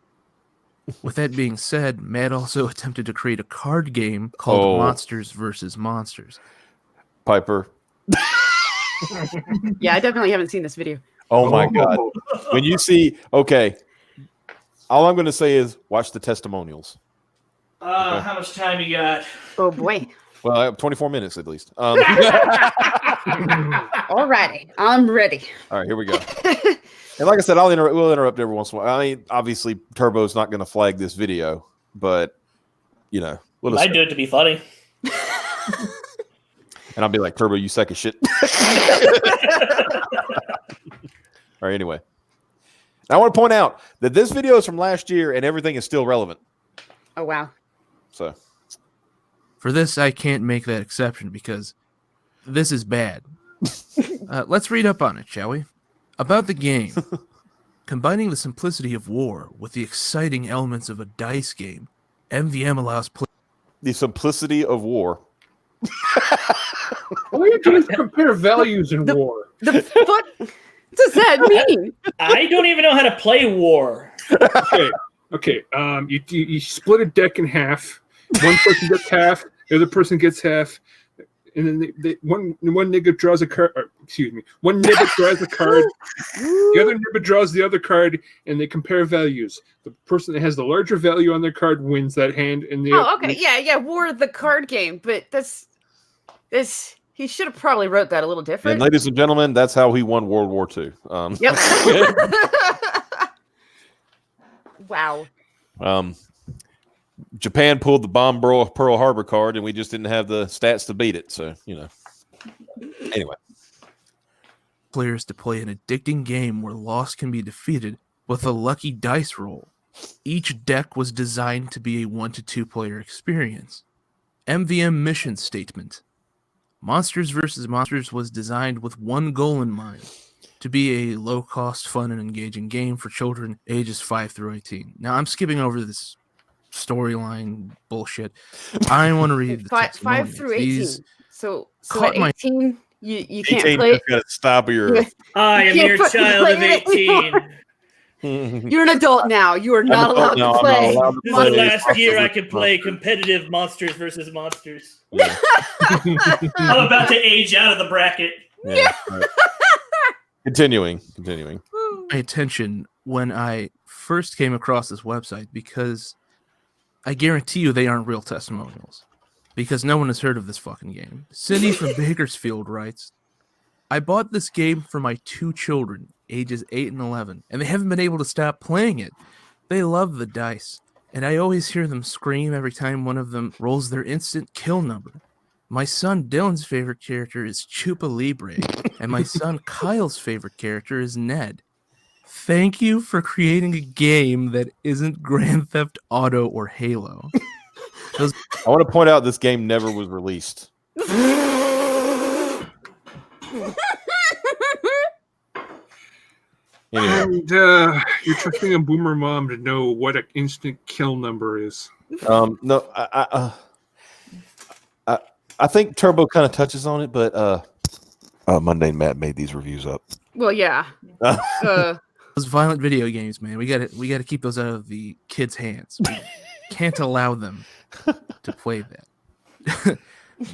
With that being said, Matt also attempted to create a card game called Monsters vs. Monsters. Piper. Yeah, I definitely haven't seen this video. Oh my God. When you see, okay, all I'm going to say is watch the testimonials. Okay. How much time you got? Oh boy. Well, I have 24 minutes at least. Alrighty, I'm ready. All right, here we go. And like I said, we'll interrupt every once in a while. I mean, obviously, Turbo's not going to flag this video, but we'll I do it to be funny. And I'll be like, Turbo, you sack of shit. All right, anyway. I want to point out that this video is from last year and everything is still relevant. Oh wow. So For this, I can't make that exception because this is bad. Let's read up on it, shall we? About the game. Combining the simplicity of war with the exciting elements of a dice game, MVM allows the simplicity of war. All you do is compare values in war. The fuck? What does that mean? I don't even know how to play war. Okay. You split a deck in half. One person gets half. The other person gets half. And then one nigga draws a card. One nigga draws a card. The other nigga draws the other card, and they compare values. The person that has the larger value on their card wins that hand. And Okay, yeah, War the card game, but this he should have probably wrote that a little different. And ladies and gentlemen, that's how he won World War II. Yep. Wow. Japan pulled the bomb Pearl Harbor card, and we just didn't have the stats to beat it. So, Anyway. players to play an addicting game where loss can be defeated with a lucky dice roll. Each deck was designed to be a 1 to 2 player experience. MVM mission statement. Monsters vs. Monsters was designed with one goal in mind, to be a low-cost, fun, and engaging game for children ages 5 through 18. Now, I'm skipping over this storyline bullshit. I want to read the 5 through 18. These So caught at my- 18, you can't 18 play it. just gotta stop your. I am can't your fucking child of play it 18. You're an adult now. You are not an allowed adult now. to I'm play. not allowed to This is play the last Monsters year I vs. could play Monsters. competitive Monsters versus Monsters. Yeah. I'm about to age out of the bracket. Yeah. All right. Continuing. my attention when I first came across this website because I guarantee you they aren't real testimonials because no one has heard of this fucking game. Cindy from Bakersfield writes, I bought this game for my 2 children, ages 8 and 11, and they haven't been able to stop playing it. They love the dice, and I always hear them scream every time one of them rolls their instant kill number. My son Dylan's favorite character is Chupa Libre, and my son Kyle's favorite character is Ned. Thank you for creating a game that isn't Grand Theft Auto or Halo. I want to point out this game never was released. Anyway. And you're trusting a boomer mom to know what an instant kill number is. No, I think Turbo kind of touches on it, but Mundane Matt made these reviews up. Well, yeah. Those violent video games, man, we gotta keep those out of the kids' hands. We can't allow them to play that.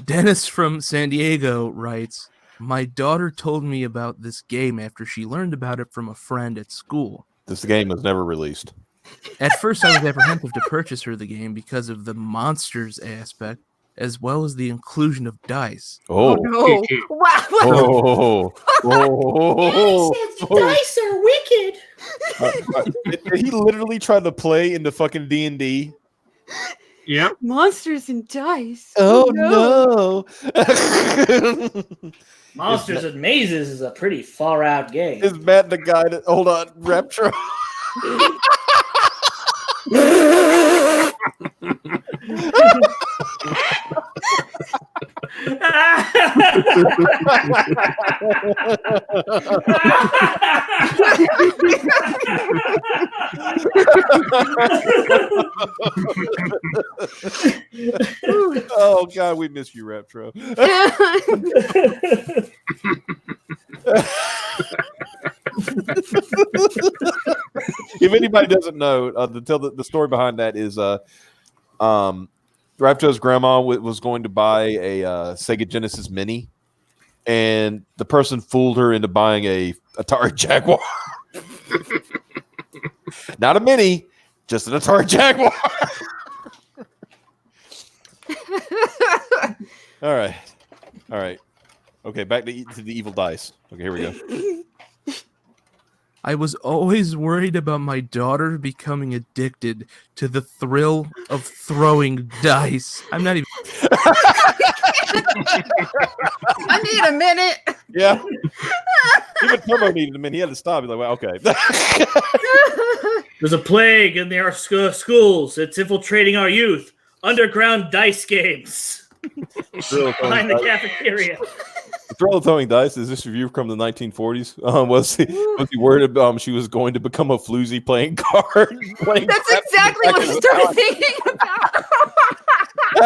Dennis from San Diego writes, my daughter told me about this game after she learned about it from a friend at school. This game was never released. At first, I was apprehensive to purchase her the game because of the monsters aspect, as well as the inclusion of dice. Oh, no. Wow. Dice are wicked. He literally tried to play into fucking D&D. Yep. Monsters and dice. Oh no. Monsters and Mazes is a pretty far out game. Is Matt the guy that hold on, Raptro? Oh God, we miss you, Raptro. If anybody doesn't know, the story behind that is Rapto's grandma was going to buy a Sega Genesis Mini, and the person fooled her into buying a Atari Jaguar. Not a Mini, just an Atari Jaguar. All right. Okay, back to the evil dice. Okay, here we go. I was always worried about my daughter becoming addicted to the thrill of throwing dice. I'm not even. I need a minute. Yeah. Even Turbo needed a minute. He had to stop. He's like, well, okay. There's a plague in our schools. It's infiltrating our youth. Underground dice games. Behind the cafeteria. The thrill of throwing dice is this review from the 1940s. Was he worried about she was going to become a floozy playing cards? That's exactly what I started thinking about.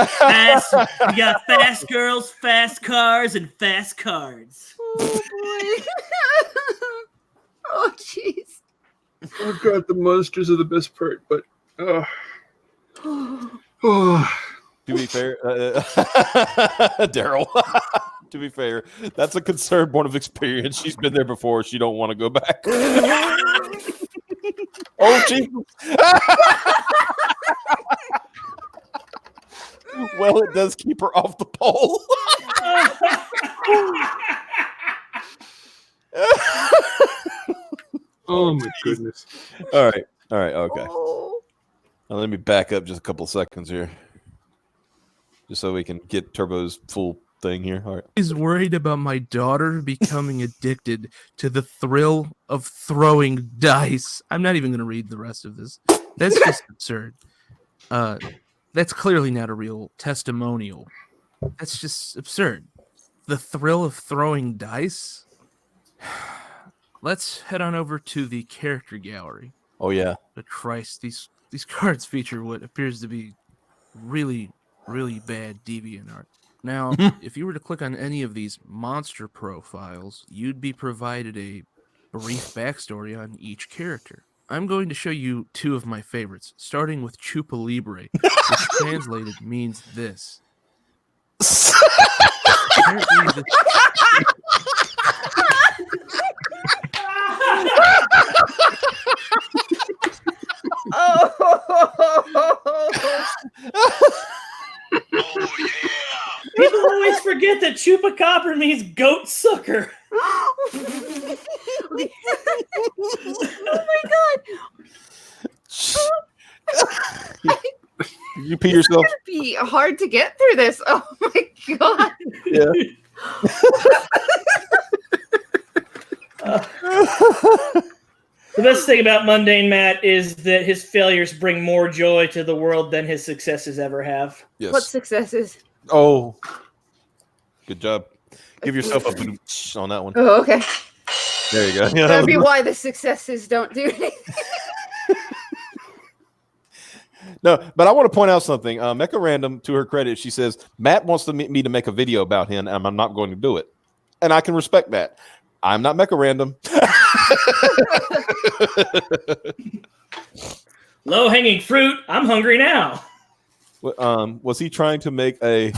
Fast, we got fast girls, fast cars, and fast cards. Oh boy. Oh jeez. Oh God, the monsters are the best part, but To be fair, Daryl. To be fair, that's a concern born of experience. She's been there before. She don't want to go back. Oh, Jesus. Well, it does keep her off the pole. oh my goodness. All right, okay. Oh. Now, let me back up just a couple seconds here, just so we can get Turbo's full thing here. All right. He's worried about my daughter becoming addicted to the thrill of throwing dice. I'm not even going to read the rest of this. That's just absurd. That's clearly not a real testimonial. That's just absurd. The thrill of throwing dice? Let's head on over to the character gallery. Oh yeah. But Christ, these cards feature what appears to be really, really bad deviant art. Now, if you were to click on any of these monster profiles, you'd be provided a brief backstory on each character. I'm going to show you two of my favorites, starting with Chupa Libre, which translated means this. Apparently this... People always forget that chupacabra means goat sucker. Oh my god! You pee yourself? It's gonna be hard to get through this. Oh my god! Yeah. The best thing about Mundane Matt is that his failures bring more joy to the world than his successes ever have. Yes. What successes? Oh. Good job. Give yourself a boom on that one. Oh, okay. There you go. That'd be why the successes don't do anything. No, but I want to point out something. Mecha Random, to her credit, she says, Matt wants me to make a video about him, and I'm not going to do it. And I can respect that. I'm not Mecha Random. Low-hanging fruit. I'm hungry now. Was he trying to make a...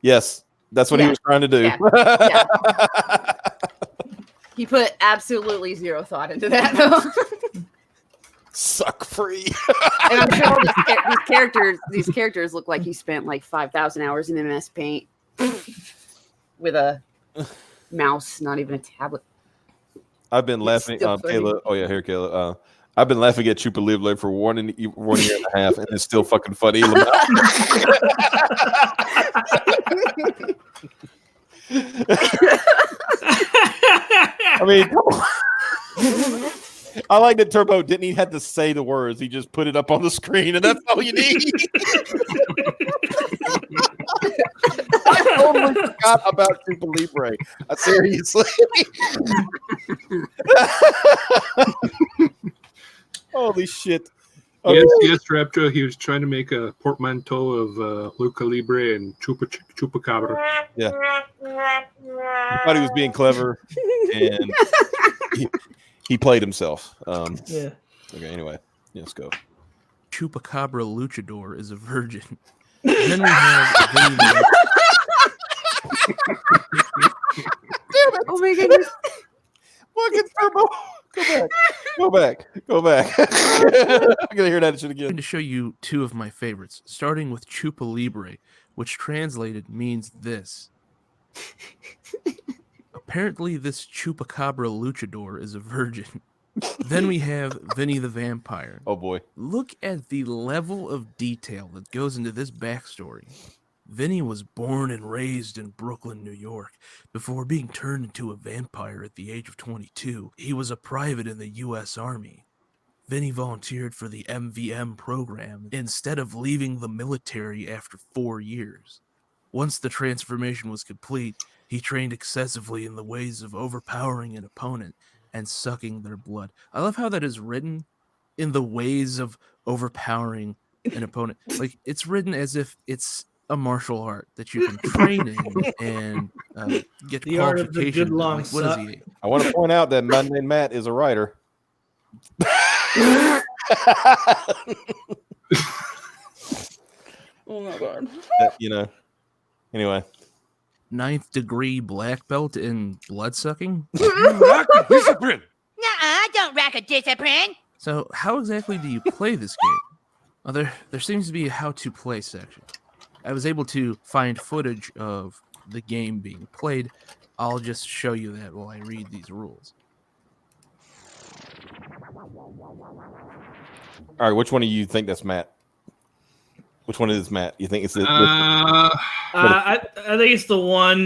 yes, that's what he was trying to do. Yeah. He put absolutely zero thought into that, though. Suck free. And I'm sure all these characters look like he spent like 5,000 hours in MS Paint with a mouse, not even a tablet. I've been laughing, Kayla. Oh yeah, here, Kayla. I've been laughing at Chupa Libre for 1 year and a half, and it's still fucking funny. I mean, come on. I like that Turbo didn't even have to say the words. He just put it up on the screen, and that's all you need. I totally forgot about Chupa Libre. Seriously. Holy shit. Yes, Raptor. He was trying to make a portmanteau of Luca Libre and Chupacabra. Yeah. I thought he was being clever, and he played himself. Yeah. Okay, anyway, let's go. Chupacabra Luchador is a virgin. Then we have Oh my goodness. Fucking Turbo. Go back. I'm gonna hear that shit I'm going again. to show you two of my favorites, starting with Chupa Libre, which translated means this. Apparently, this Chupacabra Luchador is a virgin. Then we have Vinny the Vampire. Oh boy. Look at the level of detail that goes into this backstory. Vinny was born and raised in Brooklyn, New York. Before being turned into a vampire at the age of 22, he was a private in the U.S. Army. Vinny volunteered for the MVM program instead of leaving the military after 4 years. Once the transformation was complete, he trained excessively in the ways of overpowering an opponent and sucking their blood. I love how that is written, in the ways of overpowering an opponent. Like, it's written as if it's a martial art that you can train in and get The art of the good qualification. long Like, what is he? I want to point out that Mundane Matt is a writer. Oh my god. Anyway. 9th degree black belt in blood sucking? Nuh-uh, don't rack a discipline. So how exactly do you play this game? Well, there seems to be a how to play section. I was able to find footage of the game being played. I'll just show you that while I read these rules. All right, which one of you think that's Matt? Which one is Matt? You think it's the I think it's the one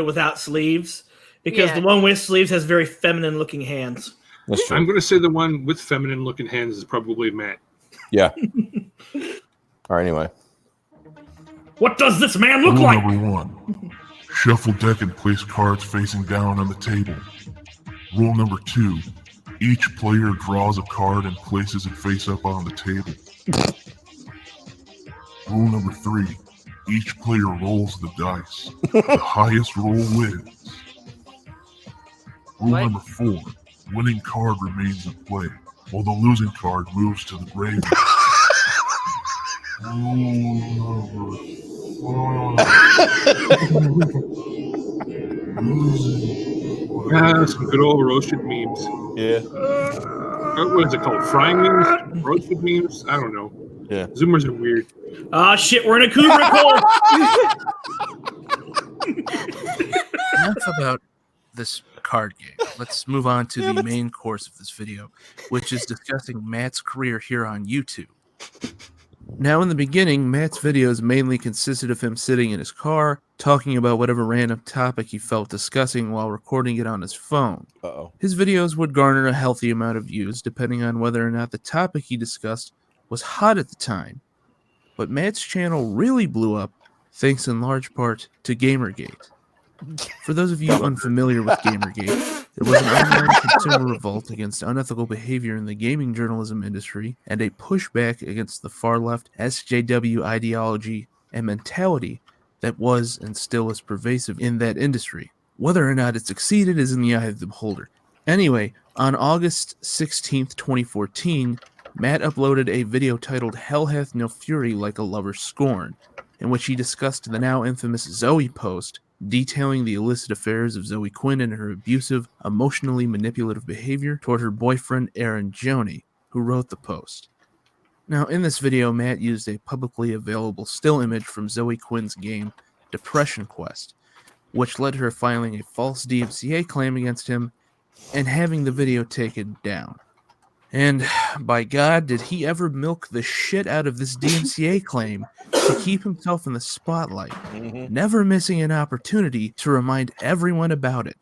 without sleeves, because the one with sleeves has very feminine looking hands. That's true. I'm going to say the one with feminine looking hands is probably Matt. Yeah. All right. Anyway. What does this man look Rule like? number 1. Shuffle deck and place cards facing down on the table. Rule number 2. Each player draws a card and places it face up on the table. Rule number 3. Each player rolls the dice. The highest roll wins. Rule number 4. Winning card remains in play, while the losing card moves to the graveyard. Some good old roasted memes. Yeah. What is it called? Frying memes? Roasted memes? I don't know. Yeah. Zoomers are weird. Ah, shit, we're in a Kubrick hole. Enough about this card game. Let's move on to the main course of this video, which is discussing Matt's career here on YouTube. Now, in the beginning, Matt's videos mainly consisted of him sitting in his car, talking about whatever random topic he felt discussing while recording it on his phone. His videos would garner a healthy amount of views, depending on whether or not the topic he discussed was hot at the time. But Matt's channel really blew up, thanks in large part to Gamergate. For those of you unfamiliar with Gamergate, it was an online consumer revolt against unethical behavior in the gaming journalism industry and a pushback against the far-left SJW ideology and mentality that was and still is pervasive in that industry. Whether or not it succeeded is in the eye of the beholder. Anyway, on August 16th, 2014, Matt uploaded a video titled Hell Hath No Fury Like a Lover's Scorn, in which he discussed the now infamous Zoe post, detailing the illicit affairs of Zoe Quinn and her abusive, emotionally manipulative behavior toward her boyfriend Aaron Joni, who wrote the post. Now, in this video, Matt used a publicly available still image from Zoe Quinn's game, Depression Quest, which led to her filing a false DMCA claim against him and having the video taken down. And by God, did he ever milk the shit out of this DMCA claim to keep himself in the spotlight, never missing an opportunity to remind everyone about it.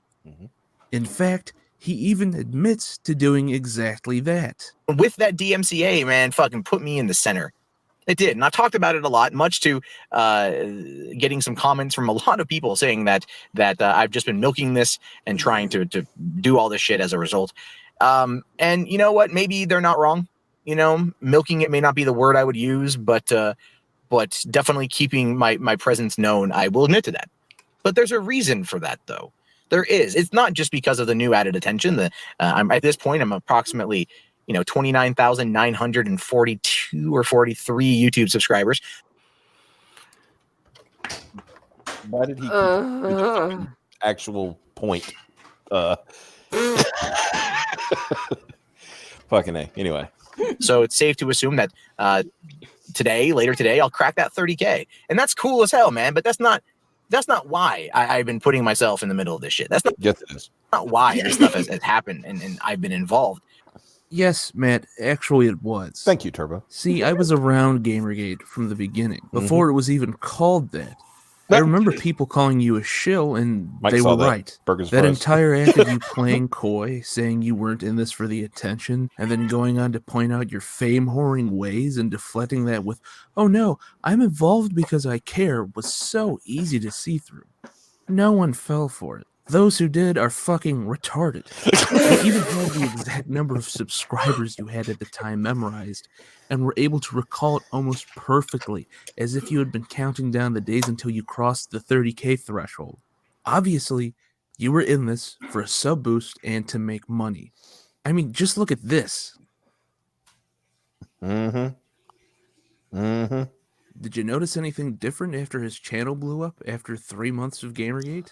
In fact, he even admits to doing exactly that. With that DMCA, man, fucking put me in the center. It did, and I've talked about it a lot, much to getting some comments from a lot of people saying that I've just been milking this and trying to do all this shit as a result. And you know what? Maybe they're not wrong. You know, milking it may not be the word I would use, but definitely keeping my presence known. I will admit to that. But there's a reason for that, though. There is. It's not just because of the new added attention. I'm at this point, I'm approximately 29,942 or 43 YouTube subscribers. Why did he actual point? Fucking A. Anyway. So it's safe to assume that later today, I'll crack that 30K. And that's cool as hell, man. But that's not why I've been putting myself in the middle of this shit. That's not, yes, it is. Not why this stuff has happened and I've been involved. Yes, Matt, actually it was. Thank you, Turbo. See, I was around Gamergate from the beginning, before it was even called that. I remember people calling you a shill, and Mike they saw were that. right. Burgers That fries. entire act of you playing coy, saying you weren't in this for the attention, and then going on to point out your fame-whoring ways and deflecting that with, oh no, I'm involved because I care, was so easy to see through. No one fell for it. Those who did are fucking retarded. You even had the exact number of subscribers you had at the time memorized, and were able to recall it almost perfectly, as if you had been counting down the days until you crossed the 30K threshold. Obviously, you were in this for a sub boost and to make money. I mean, just look at this. Did you notice anything different after his channel blew up after 3 months of Gamergate?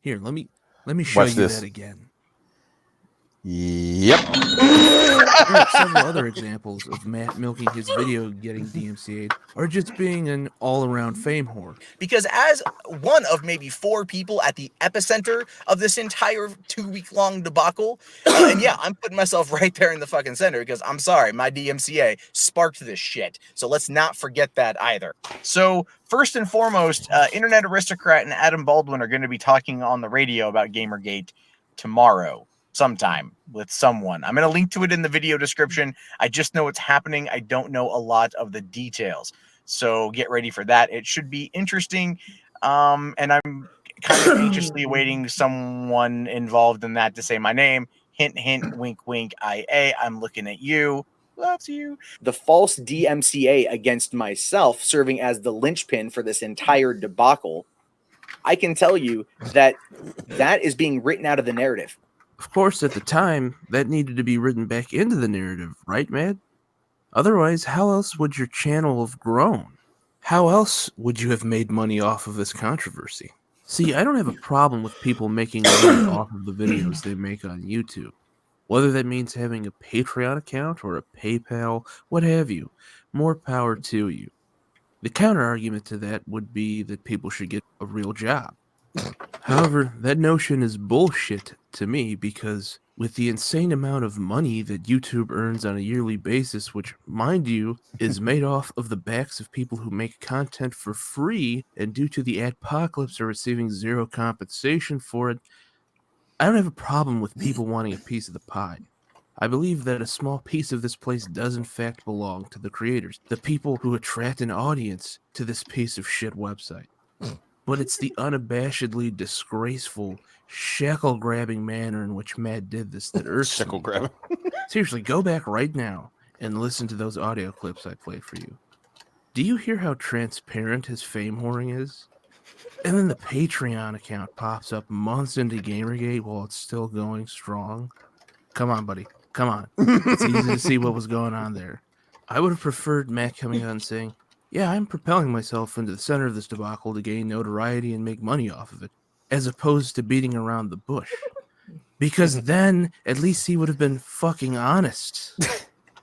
Here, let me show Watch you this. that again. Yep. There are several other examples of Matt milking his video getting DMCA'd, or just being an all-around fame whore. Because as one of maybe 4 people at the epicenter of this entire 2-week-long debacle, and yeah, I'm putting myself right there in the fucking center because I'm sorry, my DMCA sparked this shit. So let's not forget that either. So first and foremost, Internet Aristocrat and Adam Baldwin are going to be talking on the radio about Gamergate tomorrow. Sometime with someone. I'm going to link to it in the video description. I just know it's happening. I don't know a lot of the details. So get ready for that. It should be interesting. And I'm kind of anxiously awaiting someone involved in that to say my name. Hint, hint, wink, wink, IA. I'm looking at you. Loves you. The false DMCA against myself serving as the linchpin for this entire debacle. I can tell you that that is being written out of the narrative. Of course, at the time, that needed to be written back into the narrative, right, Matt? Otherwise, how else would your channel have grown? How else would you have made money off of this controversy? See, I don't have a problem with people making money off of the videos they make on YouTube. Whether that means having a Patreon account or a PayPal, what have you, more power to you. The counter-argument to that would be that people should get a real job. However, that notion is bullshit to me because with the insane amount of money that YouTube earns on a yearly basis, which, mind you, is made off of the backs of people who make content for free and due to the adpocalypse are receiving zero compensation for it, I don't have a problem with people wanting a piece of the pie. I believe that a small piece of this place does in fact belong to the creators, the people who attract an audience to this piece of shit website. But it's the unabashedly disgraceful, shackle-grabbing manner in which Matt did this that irks me. Shackle-grabbing. Seriously, go back right now and listen to those audio clips I played for you. Do you hear how transparent his fame whoring is? And then the Patreon account pops up months into Gamergate while it's still going strong. Come on, buddy. Come on. It's easy to see what was going on there. I would have preferred Matt coming out and saying, yeah, I'm propelling myself into the center of this debacle to gain notoriety and make money off of it, as opposed to beating around the bush. Because then, at least he would have been fucking honest.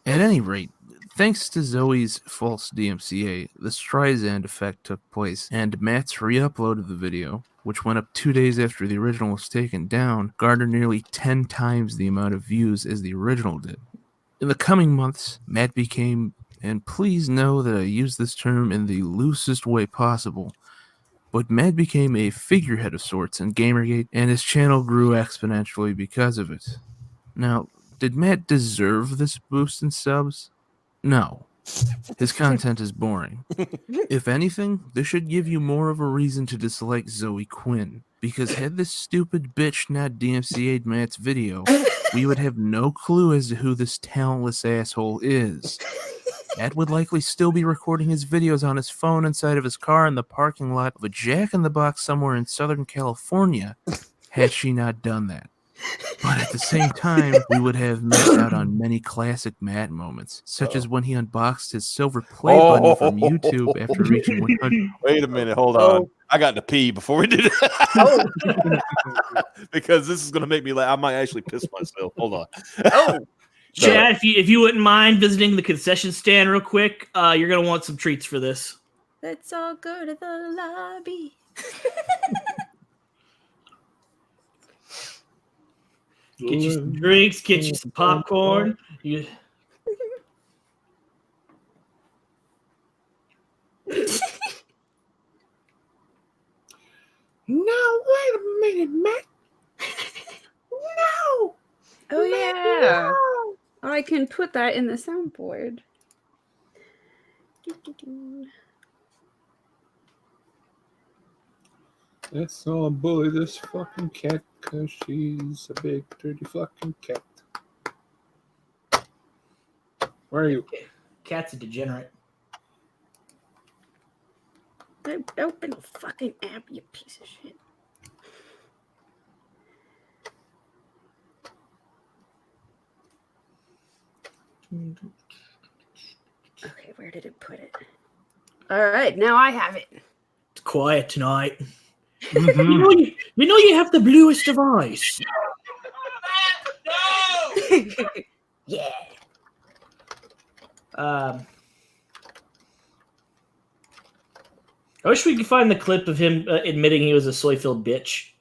At any rate, thanks to Zoe's false DMCA, the Streisand effect took place, and Matt's re-upload of the video, which went up 2 days after the original was taken down, garnered nearly 10 times the amount of views as the original did. In the coming months, Matt became, and please know that I use this term in the loosest way possible, but Matt became a figurehead of sorts in Gamergate, and his channel grew exponentially because of it. Now, did Matt deserve this boost in subs? No. His content is boring. If anything, this should give you more of a reason to dislike Zoe Quinn, because had this stupid bitch not DMCA'd Matt's video, we would have no clue as to who this talentless asshole is. Matt would likely still be recording his videos on his phone inside of his car in the parking lot of a Jack-in-the-Box somewhere in Southern California, had she not done that. But at the same time, we would have missed out on many classic Matt moments, such as when he unboxed his silver play button from YouTube after reaching 100. Wait a minute, hold on. I got to pee before we did it. Because this is going to make me laugh. I might actually piss myself. Hold on. Chad, if you wouldn't mind visiting the concession stand real quick, you're going to want some treats for this. Let's all go to the lobby. Get you some drinks, get you some popcorn. No, wait a minute, Matt. No. Oh, yeah. Oh, I can put that in the soundboard. Let's all bully this fucking cat because she's a big dirty fucking cat. Where are you? Cat's a degenerate. Open the fucking app, you piece of shit. Okay, where did it put it? All right, now I have it. It's quiet tonight. You know you have the bluest of eyes. No! Yeah. I wish we could find the clip of him admitting he was a soy-filled bitch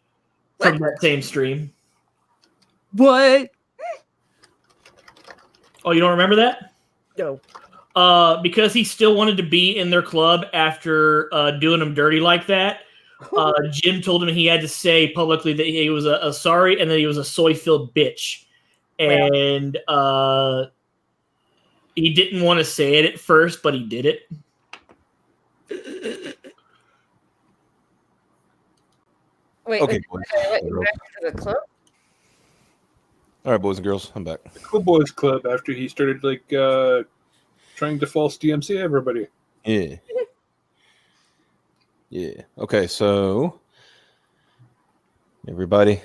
from that same stream. What? Oh, you don't remember that? No. Because he still wanted to be in their club after doing them dirty like that. Jim told him he had to say publicly that he was a sorry and that he was a soy-filled bitch. And he didn't want to say it at first, but he did it. Wait, Okay, wait, boys. let you back into the club? All right, boys and girls, I'm back. The Cool Boys Club after he started trying to false DMC everybody. Yeah. Yeah. Okay, so everybody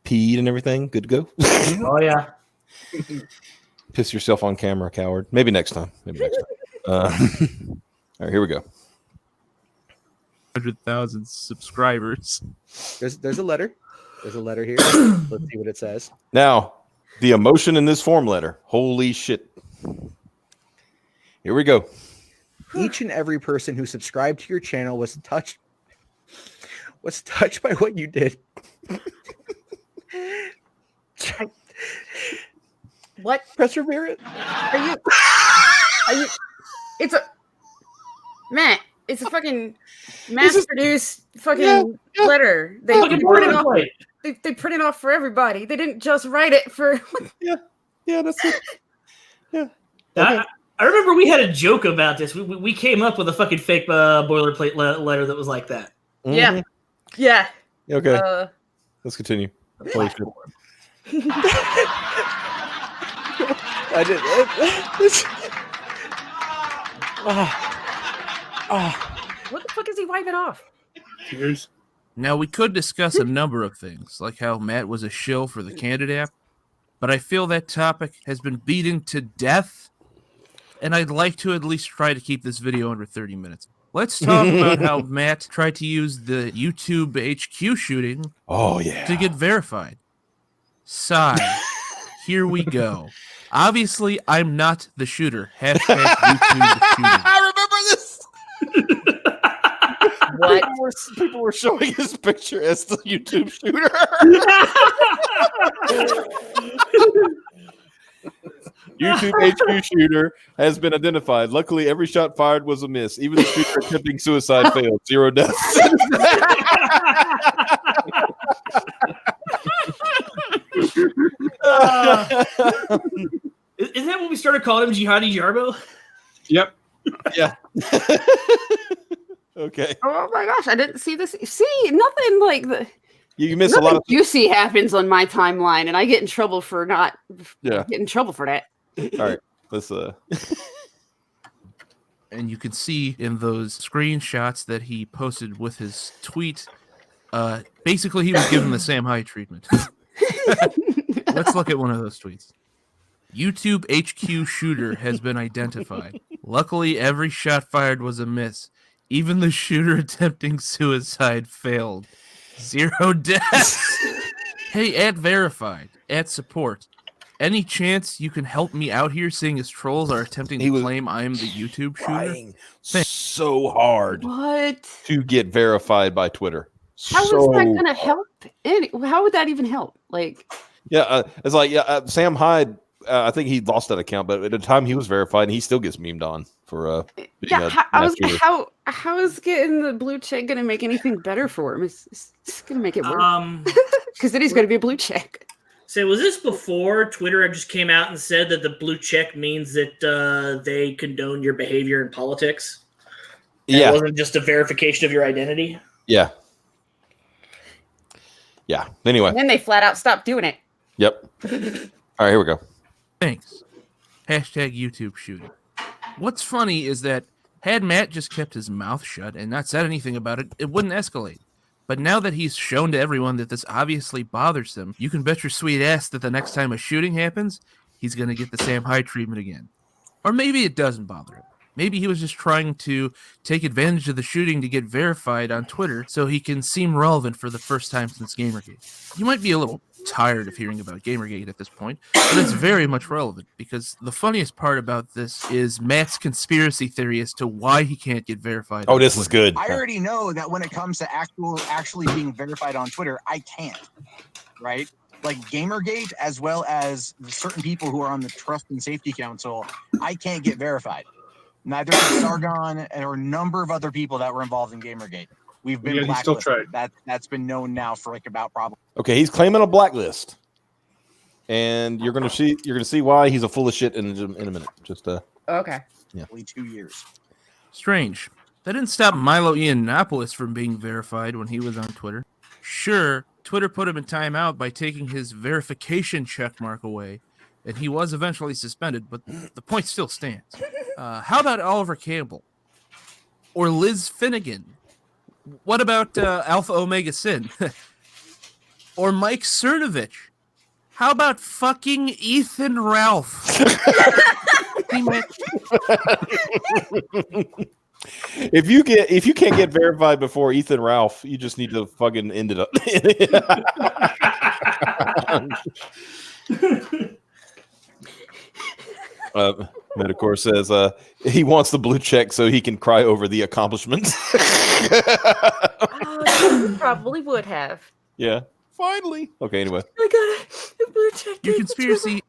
peed and everything. Good to go. Oh yeah. Piss yourself on camera, coward. Maybe next time. All right, here we go. 100,000 subscribers. There's a letter. There's a letter here. Let's see what it says. Now, the emotion in this form letter. Holy shit. Here we go. Each and every person who subscribed to your channel was touched by what you did. What? Perseverance. Are you? It's a Matt. It's a fucking mass-produced fucking letter. They printed off. They printed off for everybody. They didn't just write it for. Yeah, that's it. Yeah. I remember we had a joke about this. We came up with a fucking fake boilerplate letter that was like that. Mm-hmm. Yeah. Okay. Let's continue. Holy shit. I did. What the fuck is he wiping off? Tears. Now, we could discuss a number of things, like how Matt was a shill for the Candid app, but I feel that topic has been beaten to death, and I'd like to at least try to keep this video under 30 minutes. Let's talk about how Matt tried to use the YouTube HQ shooting to get verified. Sigh. Here we go. Obviously, I'm not the shooter. Hashtag YouTube shooting. I remember this. What? People were showing his picture as the YouTube shooter. YouTube HQ shooter has been identified. Luckily, every shot fired was a miss. Even the shooter attempting suicide failed. 0 deaths. Isn't that what we started calling him, Jihadi Jarbo? Yep. Yeah. Okay. Oh my gosh, I didn't see this. See, nothing like the. You miss a lot of. You see happens on my timeline, and I get in trouble for not. Yeah. Get in trouble for that. All right. Let's. And you can see in those screenshots that he posted with his tweet, basically he was given the Sam Hyde treatment. Let's look at one of those tweets. YouTube HQ shooter has been identified. Luckily, every shot fired was a miss. Even the shooter attempting suicide failed. 0 deaths. Hey, @verified, @support. Any chance you can help me out here, seeing as trolls are attempting to claim I am the YouTube shooter? So hard What? to get verified by Twitter. How is that going to help? How would that even help? Like, yeah, it's like Sam Hyde. I think he lost that account, but at the time he was verified, and he still gets memed on for. How is getting the blue check going to make anything better for him? It's going to make it worse. Because then he's going to be a blue check. So was this before Twitter just came out and said that the blue check means that they condone your behavior in politics? Yeah, it wasn't just a verification of your identity. Yeah. Yeah. Anyway, And then they flat out stopped doing it. Yep. All right, here we go. Thanks. Hashtag YouTube shooting. What's funny is that had Matt just kept his mouth shut and not said anything about it, it wouldn't escalate. But now that he's shown to everyone that this obviously bothers him, you can bet your sweet ass that the next time a shooting happens, he's going to get the Sam Hyde treatment again. Or maybe it doesn't bother him. Maybe he was just trying to take advantage of the shooting to get verified on Twitter so he can seem relevant for the first time since Gamergate. You might be a little tired of hearing about Gamergate at this point, but it's very much relevant because the funniest part about this is Matt's conspiracy theory as to why he can't get verified. Oh, this is good. I already know that when it comes to actually being verified on Twitter, I can't, right? Like Gamergate, as well as certain people who are on the Trust and Safety Council, I can't get verified. Neither can Sargon or a number of other people that were involved in Gamergate. We've been blacklisted. That's been known now for like about probably. Okay, he's claiming a blacklist, and you're gonna see why he's a full of shit in a minute. Just Okay. Yeah. 2 years. Strange. That didn't stop Milo Yiannopoulos from being verified when he was on Twitter. Sure, Twitter put him in timeout by taking his verification checkmark away, and he was eventually suspended, but the point still stands. How about Oliver Campbell? Or Liz Finnegan? What about Alpha Omega Sin? Or Mike Cernovich? How about fucking Ethan Ralph? If you can't get verified before Ethan Ralph, you just need to fucking end it up. Metacore says he wants the blue check so he can cry over the accomplishments. Oh, probably would have. Yeah, finally. Okay, anyway. I got a blue check. Your conspiracy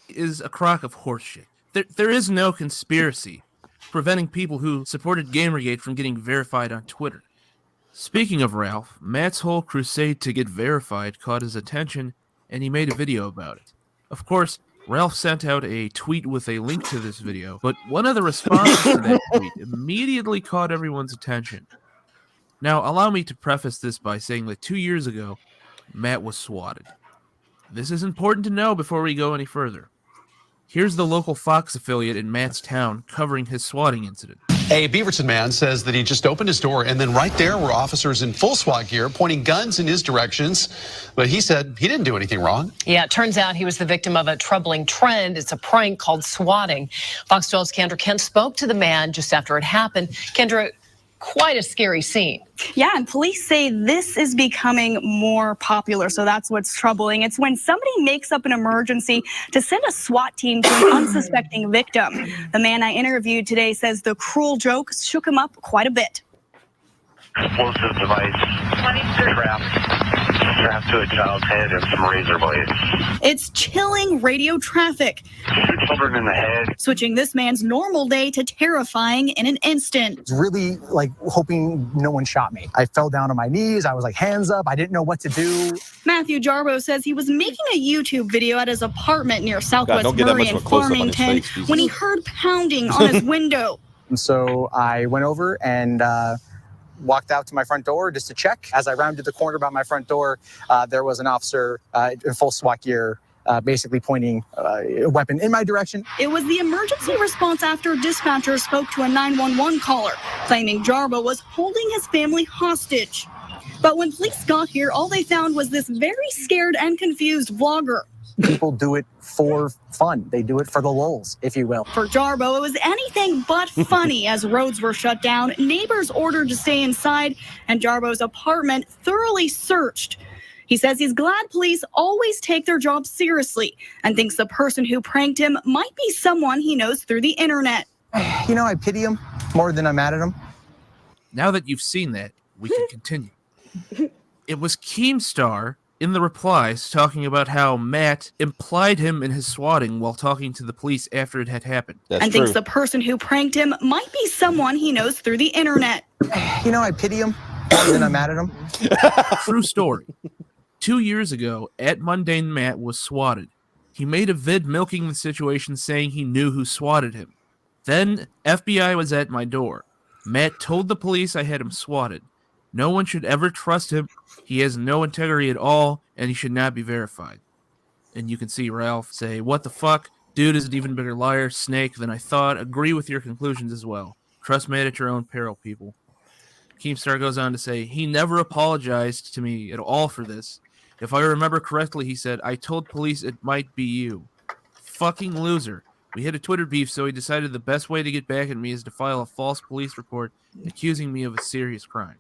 is a crock of horseshit. There is no conspiracy preventing people who supported Gamergate from getting verified on Twitter. Speaking of Ralph, Matt's whole crusade to get verified caught his attention, and he made a video about it. Of course, Ralph sent out a tweet with a link to this video, but one of the responses to that tweet immediately caught everyone's attention. Now, allow me to preface this by saying that 2 years ago, Matt was swatted. This is important to know before we go any further. Here's the local Fox affiliate in Matt's town covering his swatting incident. A Beaverton man says that he just opened his door, and then right there were officers in full SWAT gear pointing guns in his directions. But he said he didn't do anything wrong. Yeah, it turns out he was the victim of a troubling trend. It's a prank called swatting. Fox 12's Kendra Kent spoke to the man just after it happened. Kendra, quite a scary scene. Yeah, and police say this is becoming more popular, so that's what's troubling. It's when somebody makes up an emergency to send a SWAT team to an unsuspecting victim. The man I interviewed today says the cruel joke shook him up quite a bit. Explosive device strapped to a child's head and some razor blades. It's chilling radio traffic. Children in the head. Switching this man's normal day to terrifying in an instant. It's really like hoping no one shot me. I fell down on my knees. I was like hands up. I didn't know what to do. Matthew Jarbo says he was making a YouTube video at his apartment near Southwest Murray in Farmington when he heard pounding on his window. And so I went over and walked out to my front door just to check. As I rounded the corner by my front door, there was an officer in full SWAT gear basically pointing a weapon in my direction. It was the emergency response after dispatchers spoke to a 911 caller, claiming Jarbo was holding his family hostage. But when police got here, all they found was this very scared and confused vlogger. People do it for fun. They do it for the lulz, if you will. For Jarbo, it was anything but funny as roads were shut down, neighbors ordered to stay inside, and Jarbo's apartment thoroughly searched. He says he's glad police always take their job seriously and thinks the person who pranked him might be someone he knows through the internet. You know, I pity him more than I'm mad at him. Now that you've seen that, we can continue. It was Keemstar in the replies talking about how Matt implied him in his swatting while talking to the police after it had happened. And thinks the person who pranked him might be someone he knows through the internet. You know, I pity him more than I'm mad at him. True story. 2 years ago, at Mundane Matt was swatted. He made a vid milking the situation saying he knew who swatted him. Then, FBI was at my door. Matt told the police I had him swatted. No one should ever trust him. He has no integrity at all, and he should not be verified. And you can see Ralph say, "What the fuck? Dude is an even bigger liar, snake, than I thought. Agree with your conclusions as well. Trust Matt at your own peril, people." Keemstar goes on to say, "He never apologized to me at all for this. If I remember correctly, he said, I told police it might be you. Fucking loser. We had a Twitter beef, so he decided the best way to get back at me is to file a false police report accusing me of a serious crime."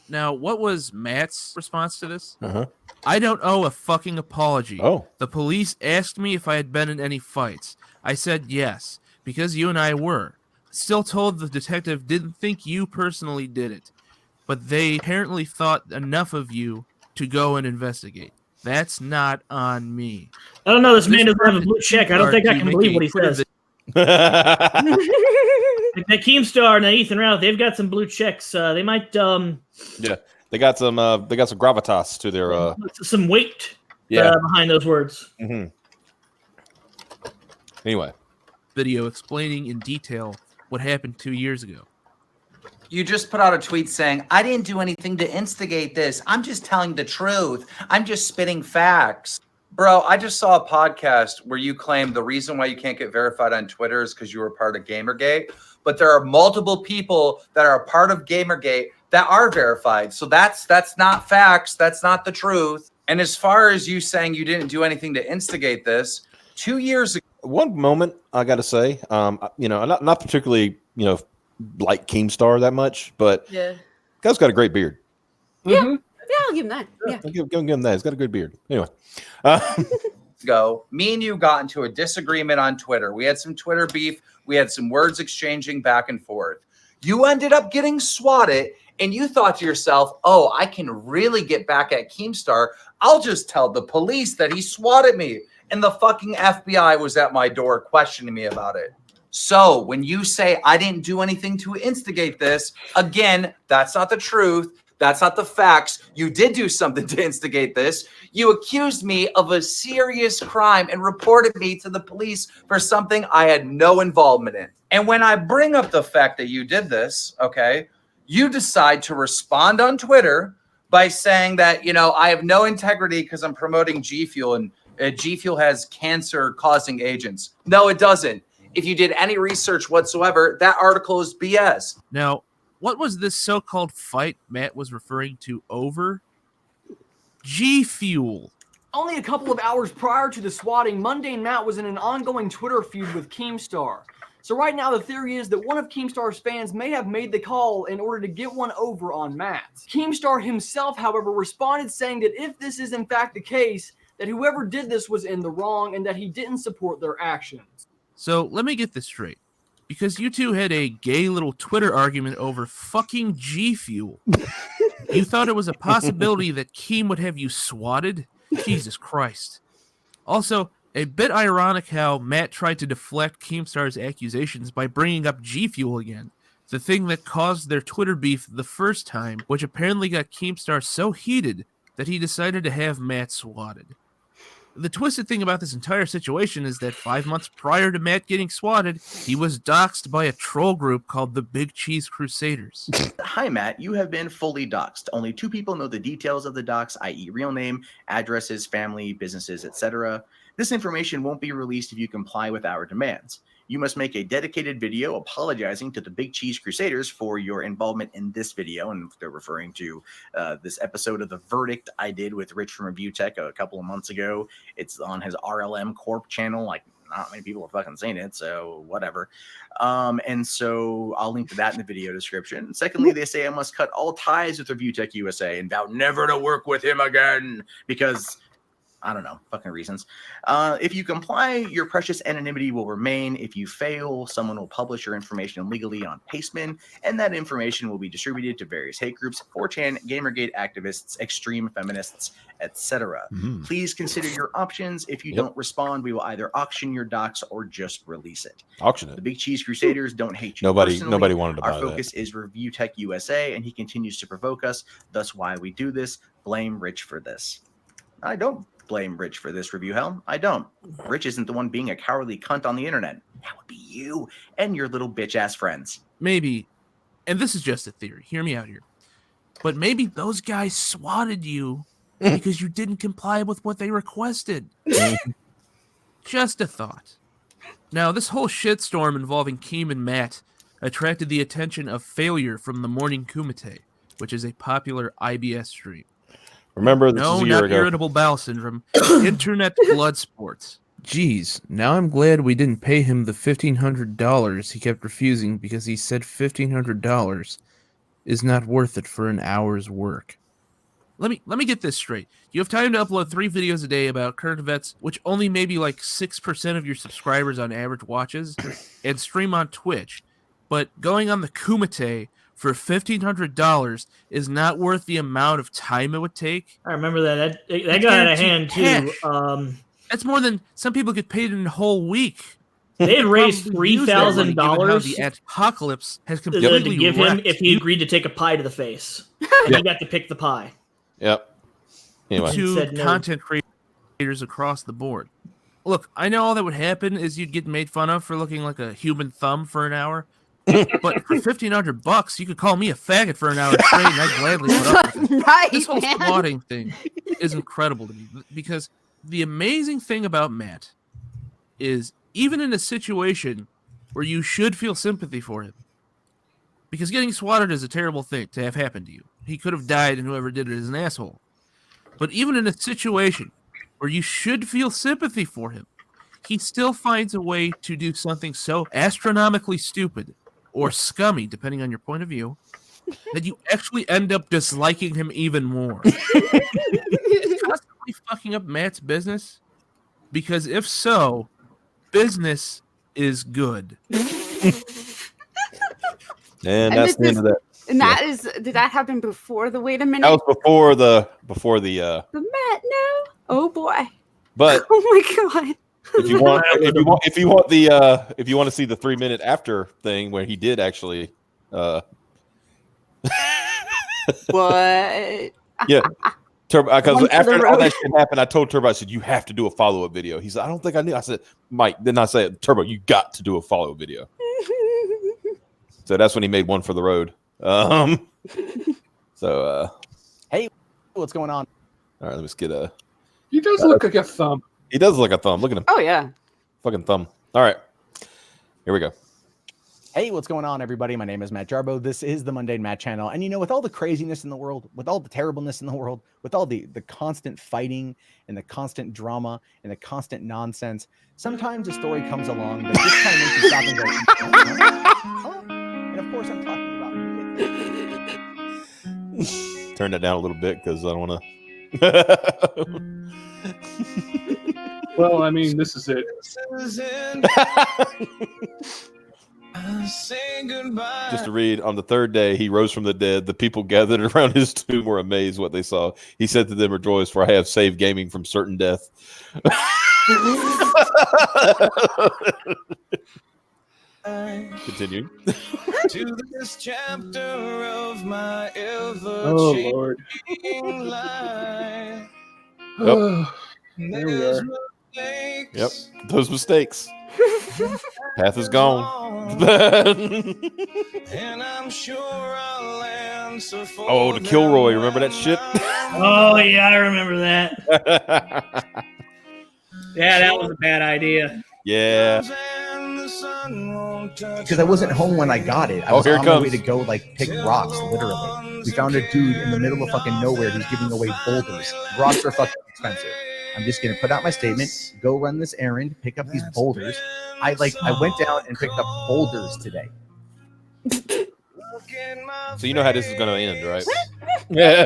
Now, what was Matt's response to this? Uh-huh. I don't owe a fucking apology. Oh. The police asked me if I had been in any fights. I said yes, because you and I were. Still told the detective didn't think you personally did it, but they apparently thought enough of you to go and investigate. That's not on me. I don't know. This man doesn't have a blue check. I don't think I can believe what he says. That Keemstar and that Ethan Routh, they've got some blue checks. They might. Yeah, they got some gravitas to their. Some weight. Behind those words. Mm-hmm. Anyway, video explaining in detail what happened 2 years ago. You just put out a tweet saying, I didn't do anything to instigate this. I'm just telling the truth. I'm just spitting facts. Bro, I just saw a podcast where you claim the reason why you can't get verified on Twitter is because you were part of Gamergate. But there are multiple people that are a part of Gamergate that are verified. So that's not facts. That's not the truth. And as far as you saying you didn't do anything to instigate this, 2 years ago. one moment I got to say, not particularly, like Keemstar that much, but guy's got a great beard. Yeah, I'll give him that. Yeah, give him that. He's got a good beard. Anyway, me and you got into a disagreement on Twitter. We had some Twitter beef. We had some words exchanging back and forth. You ended up getting swatted, and you thought to yourself, "Oh, I can really get back at Keemstar. I'll just tell the police that he swatted me." And the fucking FBI was at my door questioning me about it. So when you say I didn't do anything to instigate this, again, that's not the truth. That's not the facts. You did do something to instigate this. You accused me of a serious crime and reported me to the police for something I had no involvement in. And when I bring up the fact that you did this, okay, you decide to respond on Twitter by saying that, I have no integrity because I'm promoting G Fuel and G Fuel has cancer-causing agents. No, it doesn't. If you did any research whatsoever, that article is BS. Now, what was this so-called fight Matt was referring to over? G Fuel. Only a couple of hours prior to the swatting, Mundane Matt was in an ongoing Twitter feud with Keemstar. So right now, the theory is that one of Keemstar's fans may have made the call in order to get one over on Matt. Keemstar himself, however, responded saying that if this is in fact the case, that whoever did this was in the wrong and that he didn't support their actions. So let me get this straight. Because you two had a gay little Twitter argument over fucking G Fuel, you thought it was a possibility that Keem would have you swatted? Jesus Christ. Also, a bit ironic how Matt tried to deflect Keemstar's accusations by bringing up G Fuel again, the thing that caused their Twitter beef the first time, which apparently got Keemstar so heated that he decided to have Matt swatted. The twisted thing about this entire situation is that 5 months prior to Matt getting swatted, he was doxxed by a troll group called the Big Cheese Crusaders. Hi, Matt. You have been fully doxxed. Only 2 people know the details of the dox, i.e. real name, addresses, family, businesses, etc. This information won't be released if you comply with our demands. You must make a dedicated video apologizing to the Big Cheese Crusaders for your involvement in this video. And they're referring to this episode of The Verdict I did with Rich from Review Tech a couple of months ago. It's on his RLM Corp channel. Like, not many people have fucking seen it, so whatever. And so I'll link to that in the video description. Secondly, they say I must cut all ties with Review Tech USA and vow never to work with him again because... I don't know, fucking reasons. If you comply, your precious anonymity will remain. If you fail, someone will publish your information illegally on Paceman, and that information will be distributed to various hate groups, 4chan, Gamergate activists, extreme feminists, etc. Please consider your options. If you don't respond, we will either auction your docs or just release it. Auction it. The Big Cheese Crusaders don't hate you. Nobody personally. wanted to buy Our focus is Review Tech USA, and he continues to provoke us. Thus why we do this. Blame Rich for this. I don't blame Rich for this, Review Hell. I don't. Rich isn't the one being a cowardly cunt on the internet. That would be you and your little bitch-ass friends. Maybe, and this is just a theory, hear me out here, but maybe those guys swatted you because you didn't comply with what they requested. Just a thought. Now, this whole shitstorm involving Keem and Matt attracted the attention of Failure from the Morning Kumite, which is a popular IBS stream. Remember, this is a year ago. Irritable bowel syndrome. Internet blood sports. Jeez, now I'm glad we didn't pay him the $1,500 he kept refusing because he said $1,500. is not worth it for an hour's work. Let me get this straight. You have time to upload 3 videos a day about current events, which only maybe like 6% of your subscribers on average watches, and stream on Twitch. But going on the Kumite for $1,500 is not worth the amount of time it would take. I remember that. That got out of hand too. That's more than some people get paid in a whole week. They had raised $3,000 The apocalypse has to completely give him wrecked if he agreed to take a pie to the face. And he got to pick the pie. Yep. Anyway. To said no. content creators across the board. Look, I know all that would happen is you'd get made fun of for looking like a human thumb for an hour. But for $1,500, you could call me a faggot for an hour straight, and I'd gladly put up with it. Right, this whole man. swatting thing is incredible to me because the amazing thing about Matt is even in a situation where you should feel sympathy for him, because getting swatted is a terrible thing to have happen to you. He could have died, and whoever did it is an asshole. But even in a situation where you should feel sympathy for him, he still finds a way to do something so astronomically stupid or scummy, depending on your point of view, that you actually end up disliking him even more. Is constantly fucking up Matt's business? Because if so, business is good. And that's the end of that. And that is, did that happen before the wait a minute? That was before the The Matt, no. Oh boy. But Oh my god. if you want to see the 3-minute after thing where he did actually What? yeah. Because One for the after all road. that shit happened, I told Turbo, I said, you have to do a follow-up video. He said, I don't think I knew. I said, Mike, didn't I say it? Turbo, you got to do a follow-up video. So that's when he made one for the road. Hey, what's going on? All right, let's get a. He does look like a thumb. He does look like a thumb. Look at him. Oh yeah. Fucking thumb. All right. Here we go. Hey, what's going on, everybody? My name is Matt Jarbo. This is the Mundane Matt channel. And you know, with all the craziness in the world, with all the terribleness in the world, with all the constant fighting and the constant drama and the constant nonsense, sometimes a story comes along that just kind of makes you stop and go, oh. And of course, I'm talking about Turn that down a little bit because I don't want to. Well, I mean, this is it. Just to read, on the 3rd day, he rose from the dead. The people gathered around his tomb were amazed what they saw. He said to them, rejoice, for I have saved gaming from certain death. Continuing. To this chapter of my Lord. life. There we are. Yep, those mistakes. Path is gone. And I'm sure I'll answer for Oh, the Kilroy. Remember that shit? Oh yeah, I remember that. Yeah, that was a bad idea. Yeah. because I wasn't home when I got it. I was here it on my comes. way to go like pick rocks, literally. We found a dude in the middle of fucking nowhere who's giving away boulders. Rocks are fucking expensive. I'm just gonna put out my statement, go run this errand, pick up these boulders. I went down and picked up boulders today. So you know how this is going to end, right? Yeah.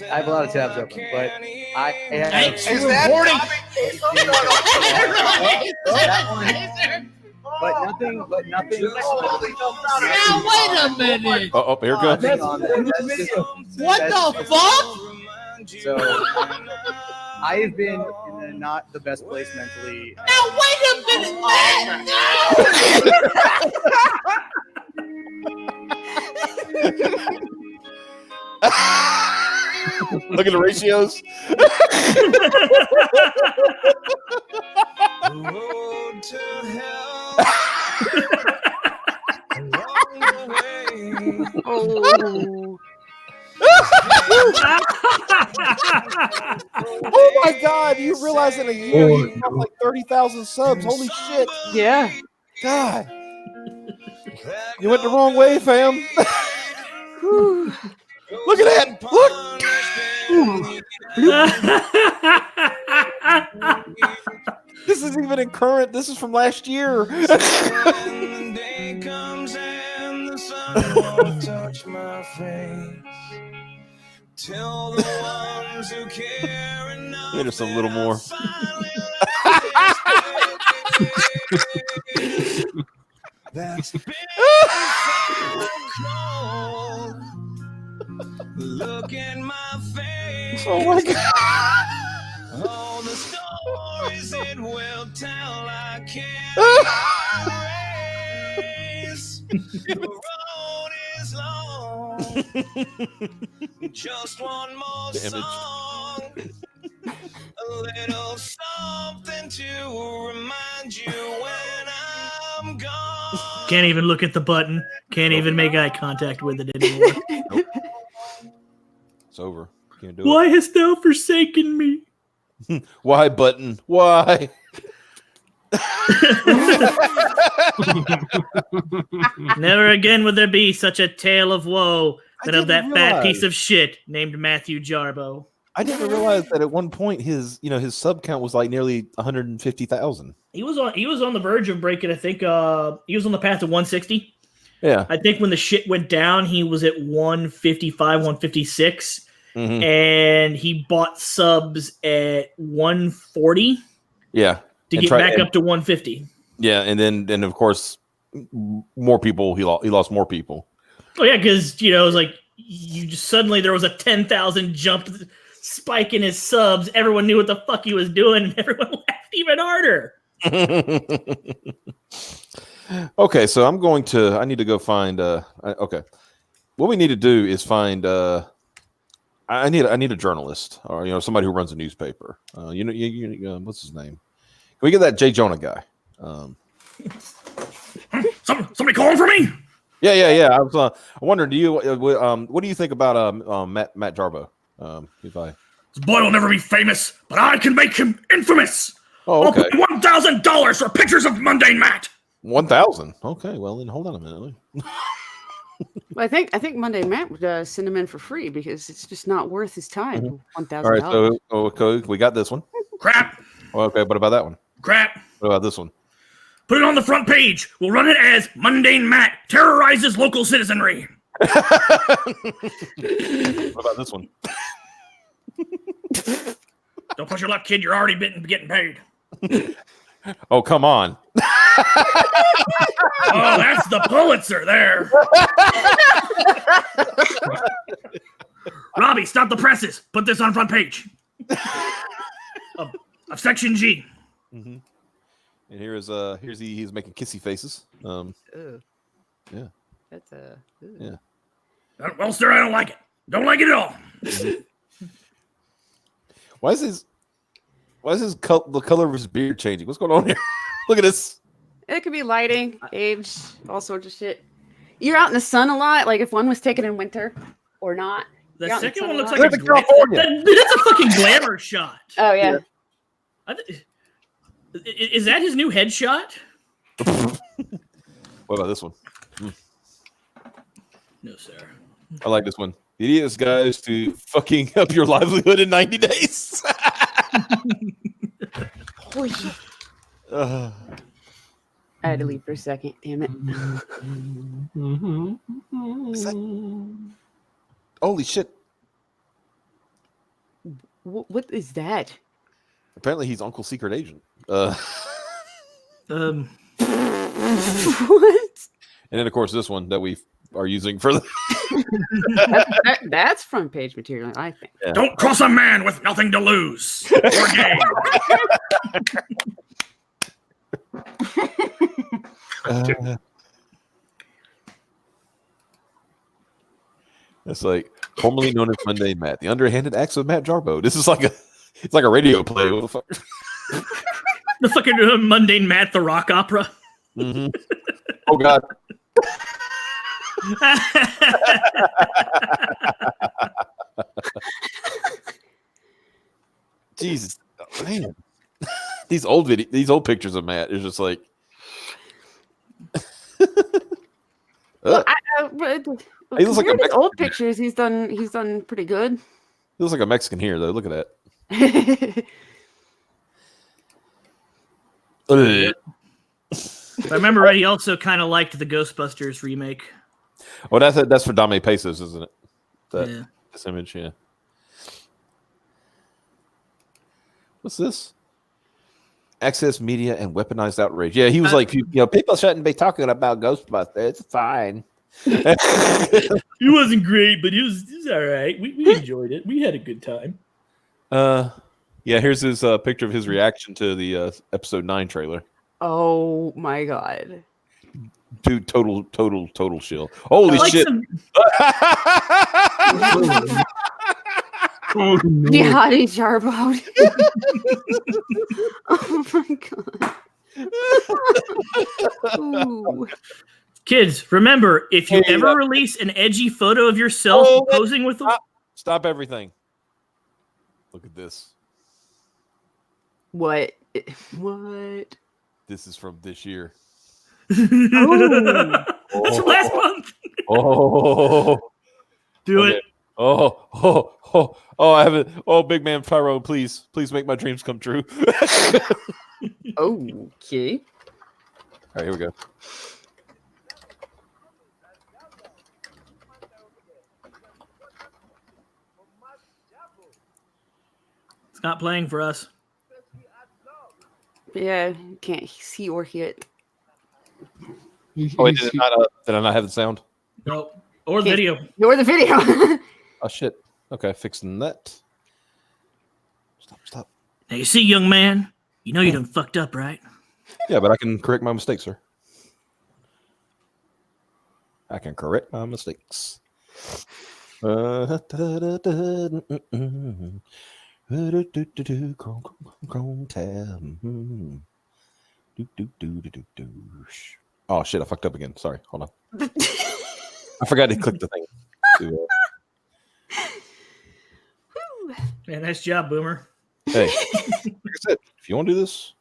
I have a lot of tabs open, but I have. Is that recording? But nothing. Now wait a minute. Oh, here it comes. What the fuck? So I have been in not the best place mentally. Now wait a minute, man. Look at the ratios. Oh. Oh my God! You realize in a year you have like 30,000 subs. Holy shit! Yeah. God, you went the wrong way, fam. Look at that! Look. This is even in current. This is from last year. won't touch my face. Tell the ones who care enough. There's a little more. That's been cold. Look in my face. Oh my God. All the stories it will tell, I can't erase. The road is long. Just one more song. A little something to remind you when I'm gone. Can't even look at the button. Can't even make eye contact with it anymore. Nope. It's over. Can't do Why hast thou forsaken me? it. Why button? Why? Never again would there be such a tale of woe than of that didn't fat realize. piece of shit named Matthew Jarbo. I didn't realize that at one point his sub count was like nearly 150,000. He was on the verge of breaking. I think he was on the path to 160. Yeah. I think when the shit went down, he was at 155, 156. Mhm. And he bought subs at 140 Yeah. to get back up to 150. Yeah, and then of course more people he lost more people. Oh yeah, because it was like you just suddenly there was a 10,000 jump spike in his subs. Everyone knew what the fuck he was doing, and everyone laughed even harder. Okay, so I need to go find okay. What we need to do is find I need a journalist or somebody who runs a newspaper. What's his name? Can we get that Jay Jonah guy? Somebody calling for me? Yeah. I was wondering, what do you think about Matt Jarbo? If I This boy will never be famous, but I can make him infamous. Oh, okay. I'll pay $1,000 for pictures of Mundane Matt. 1,000. Okay, well then hold on a minute. Well, I think Mundane Matt would send him in for free because it's just not worth his time. $1,000. All right, so okay, we got this one. Crap. Okay, what about that one? Crap. What about this one? Put it on the front page. We'll run it as Mundane Matt terrorizes local citizenry. What about this one? Don't push your luck, kid. You're already getting paid. Oh, come on. Oh, that's the Pulitzer there. Robbie, stop the presses. Put this on front page. of section G. Mm-hmm. And he's making kissy faces. Yeah. That's yeah. Well, sir, I don't like it. Don't like it at all. Why is the color of his beard changing? What's going on here? Look at this. It could be lighting, age, all sorts of shit. You're out in the sun a lot, like if one was taken in winter or not. The You're out in second sun one a looks lot. like a that's a fucking glamour shot. Oh yeah. Is that his new headshot? What about this one? No, sir. I like this one. The idiots guys to fucking up your livelihood in 90 days. Holy shit. I had to leave for a second. Damn it. Holy shit. What is that? Apparently he's Uncle Secret Agent. What? And then of course this one that we are using for the that's front page material, I think. Yeah. Don't cross a man with nothing to lose. Or gain. It's like formerly known as Mundane Matt, the underhanded acts of Matt Jarbo. This is like a radio play. What the fuck? The fucking Mundane Matt, the rock opera. Mm-hmm. Oh God. Jesus, man. These old pictures of Matt is just like. Well, He looks like compared to his a old pictures, he's done pretty good. He looks like a Mexican here, though. Look at that. If I remember right, he also kind of liked the Ghostbusters remake. Oh, that's for Dame Pesos, isn't it? Yeah. This image, yeah. What's this? Excess media and weaponized outrage. Yeah, he was like, people shouldn't be talking about Ghostbusters. It's fine. He wasn't great, but he was all right. We enjoyed it. We had a good time. Yeah, here's his picture of his reaction to the episode 9 trailer. Oh my god. Dude, total shill. Holy shit. Oh, no. Yeah, Jarbo. Oh my god. Ooh. Kids, remember, if you ever release an edgy photo of yourself posing with them, stop everything. Look at this. What? What? This is from this year. Oh. That's last month. Oh, do it. Oh, I haven't. Oh, big man Tyrone, please make my dreams come true. Okay. All right, here we go. It's not playing for us. Yeah, can't see or hear it. Oh, wait, did I not have the sound? No, or the video. Or the video. Oh shit. Okay, fixing that. Stop. Now you see, young man, you know you done fucked up, right? Yeah, but I can correct my mistakes, sir. I can correct my mistakes. Chrome tab. Oh shit! I fucked up again. Sorry. Hold on. I forgot to click the thing. Yeah, nice job, Boomer. Hey, like I said, if you want to do this,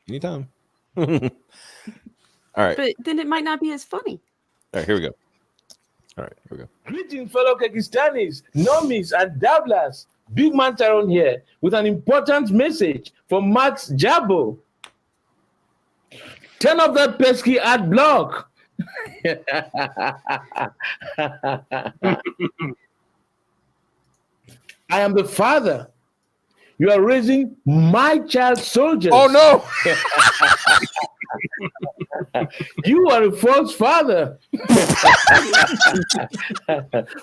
anytime. All right. But then it might not be as funny. All right. Here we go. All right. Here we go. Greetings, fellow Kyrgyzstanis, normies, and dabblers. Big Man Tyrone here with an important message from Max Jarbo. Turn off that pesky ad block. I am the father. You are raising my child soldiers. Oh no! You are a false father.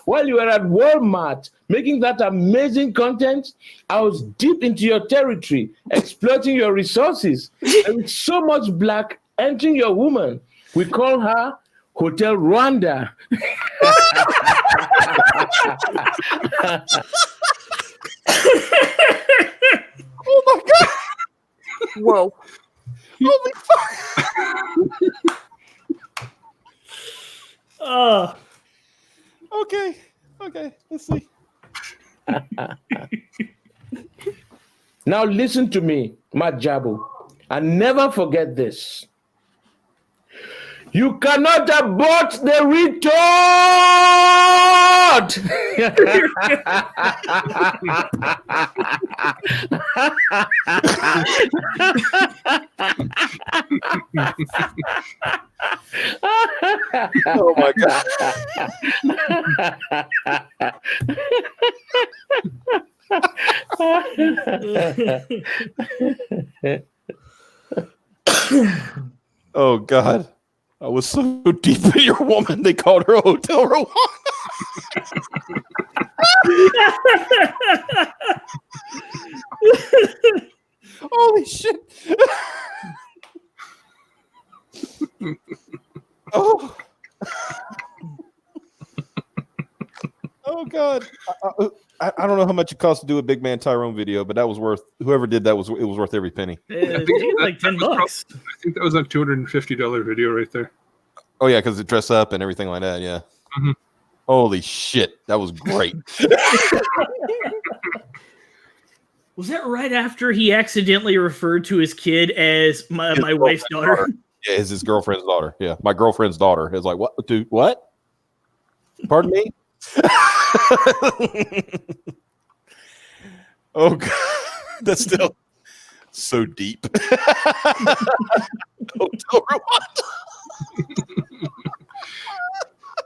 While you were at Walmart making that amazing content, I was deep into your territory, exploiting your resources. And with so much black entering your woman, we call her Hotel Rwanda. Oh my god! Whoa. Holy fuck! Okay. Let's see. Now listen to me, Matt Jarbo, and never forget this. You cannot abort the retort! Oh my god. Oh god. I was so deep in your woman, they called her Hotel Rwanda. Holy shit. Oh. Oh god. I don't know how much it costs to do a Big Man Tyrone video, but that was worth, whoever did that it was worth every penny. I think it was like $10. I think that was a $250 video right there. Oh yeah, because it dressed up and everything like that. Yeah. Mm-hmm. Holy shit, that was great. Was that right after he accidentally referred to his kid as my wife's daughter? Yeah, it's his girlfriend's daughter. Yeah, my girlfriend's daughter. It's like, what, dude? What? Pardon me? Oh god, that's still so deep. Hotel Rwanda.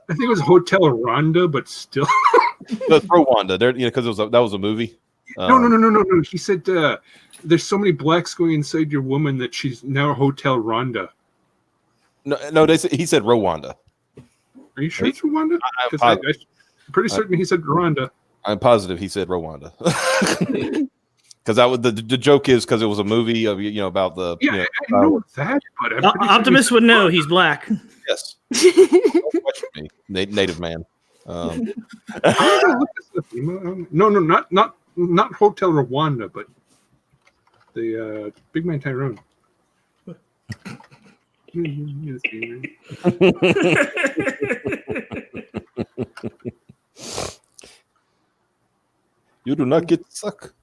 I think it was Hotel Rwanda, but still. But Rwanda, there, because that was a movie. No. He said there's so many blacks going inside your woman that she's now Hotel Rwanda. No, he said Rwanda. Are you sure it's Rwanda? I'm pretty certain he said Rwanda. I'm positive he said Rwanda. Because that was the joke is because it was a movie of about the I know that, but I'm pretty Optimus sure would know he's black. Yes, don't question me, native man. I'm gonna look this up. No, not Hotel Rwanda, but the Big Man Tyrone. You do not get suck.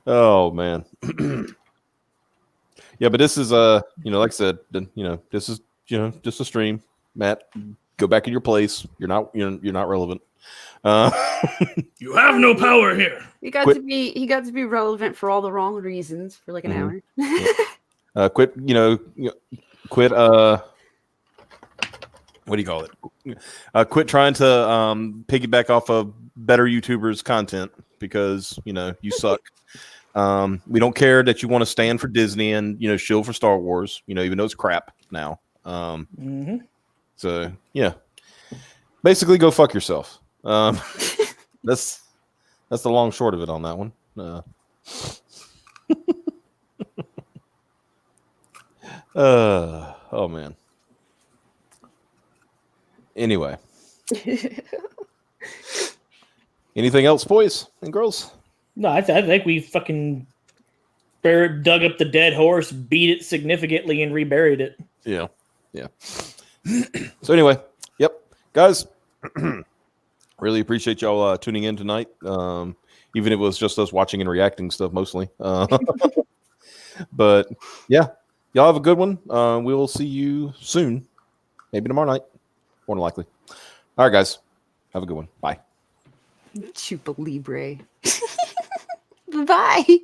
Oh man. Yeah, but this is like I said, this is just a stream. Matt, go back in your place. You're not relevant. You have no power here. He got to be relevant for all the wrong reasons for like an hour. Quit. Quit. What do you call it? Quit trying to piggyback off of better YouTubers' content because you suck. We don't care that you want to stand for Disney and shield for Star Wars. Even though it's crap now. So yeah, basically go fuck yourself. That's the long short of it on that one. Oh man. Anyway. Anything else, boys and girls? No, I think we fucking dug up the dead horse, beat it significantly, and reburied it. Yeah. So anyway, yep, guys. Really appreciate y'all tuning in tonight. Even if it was just us watching and reacting stuff mostly. But yeah, y'all have a good one. We will see you soon. Maybe tomorrow night. More than likely. All right, guys. Have a good one. Bye. Chupa Libre. Bye.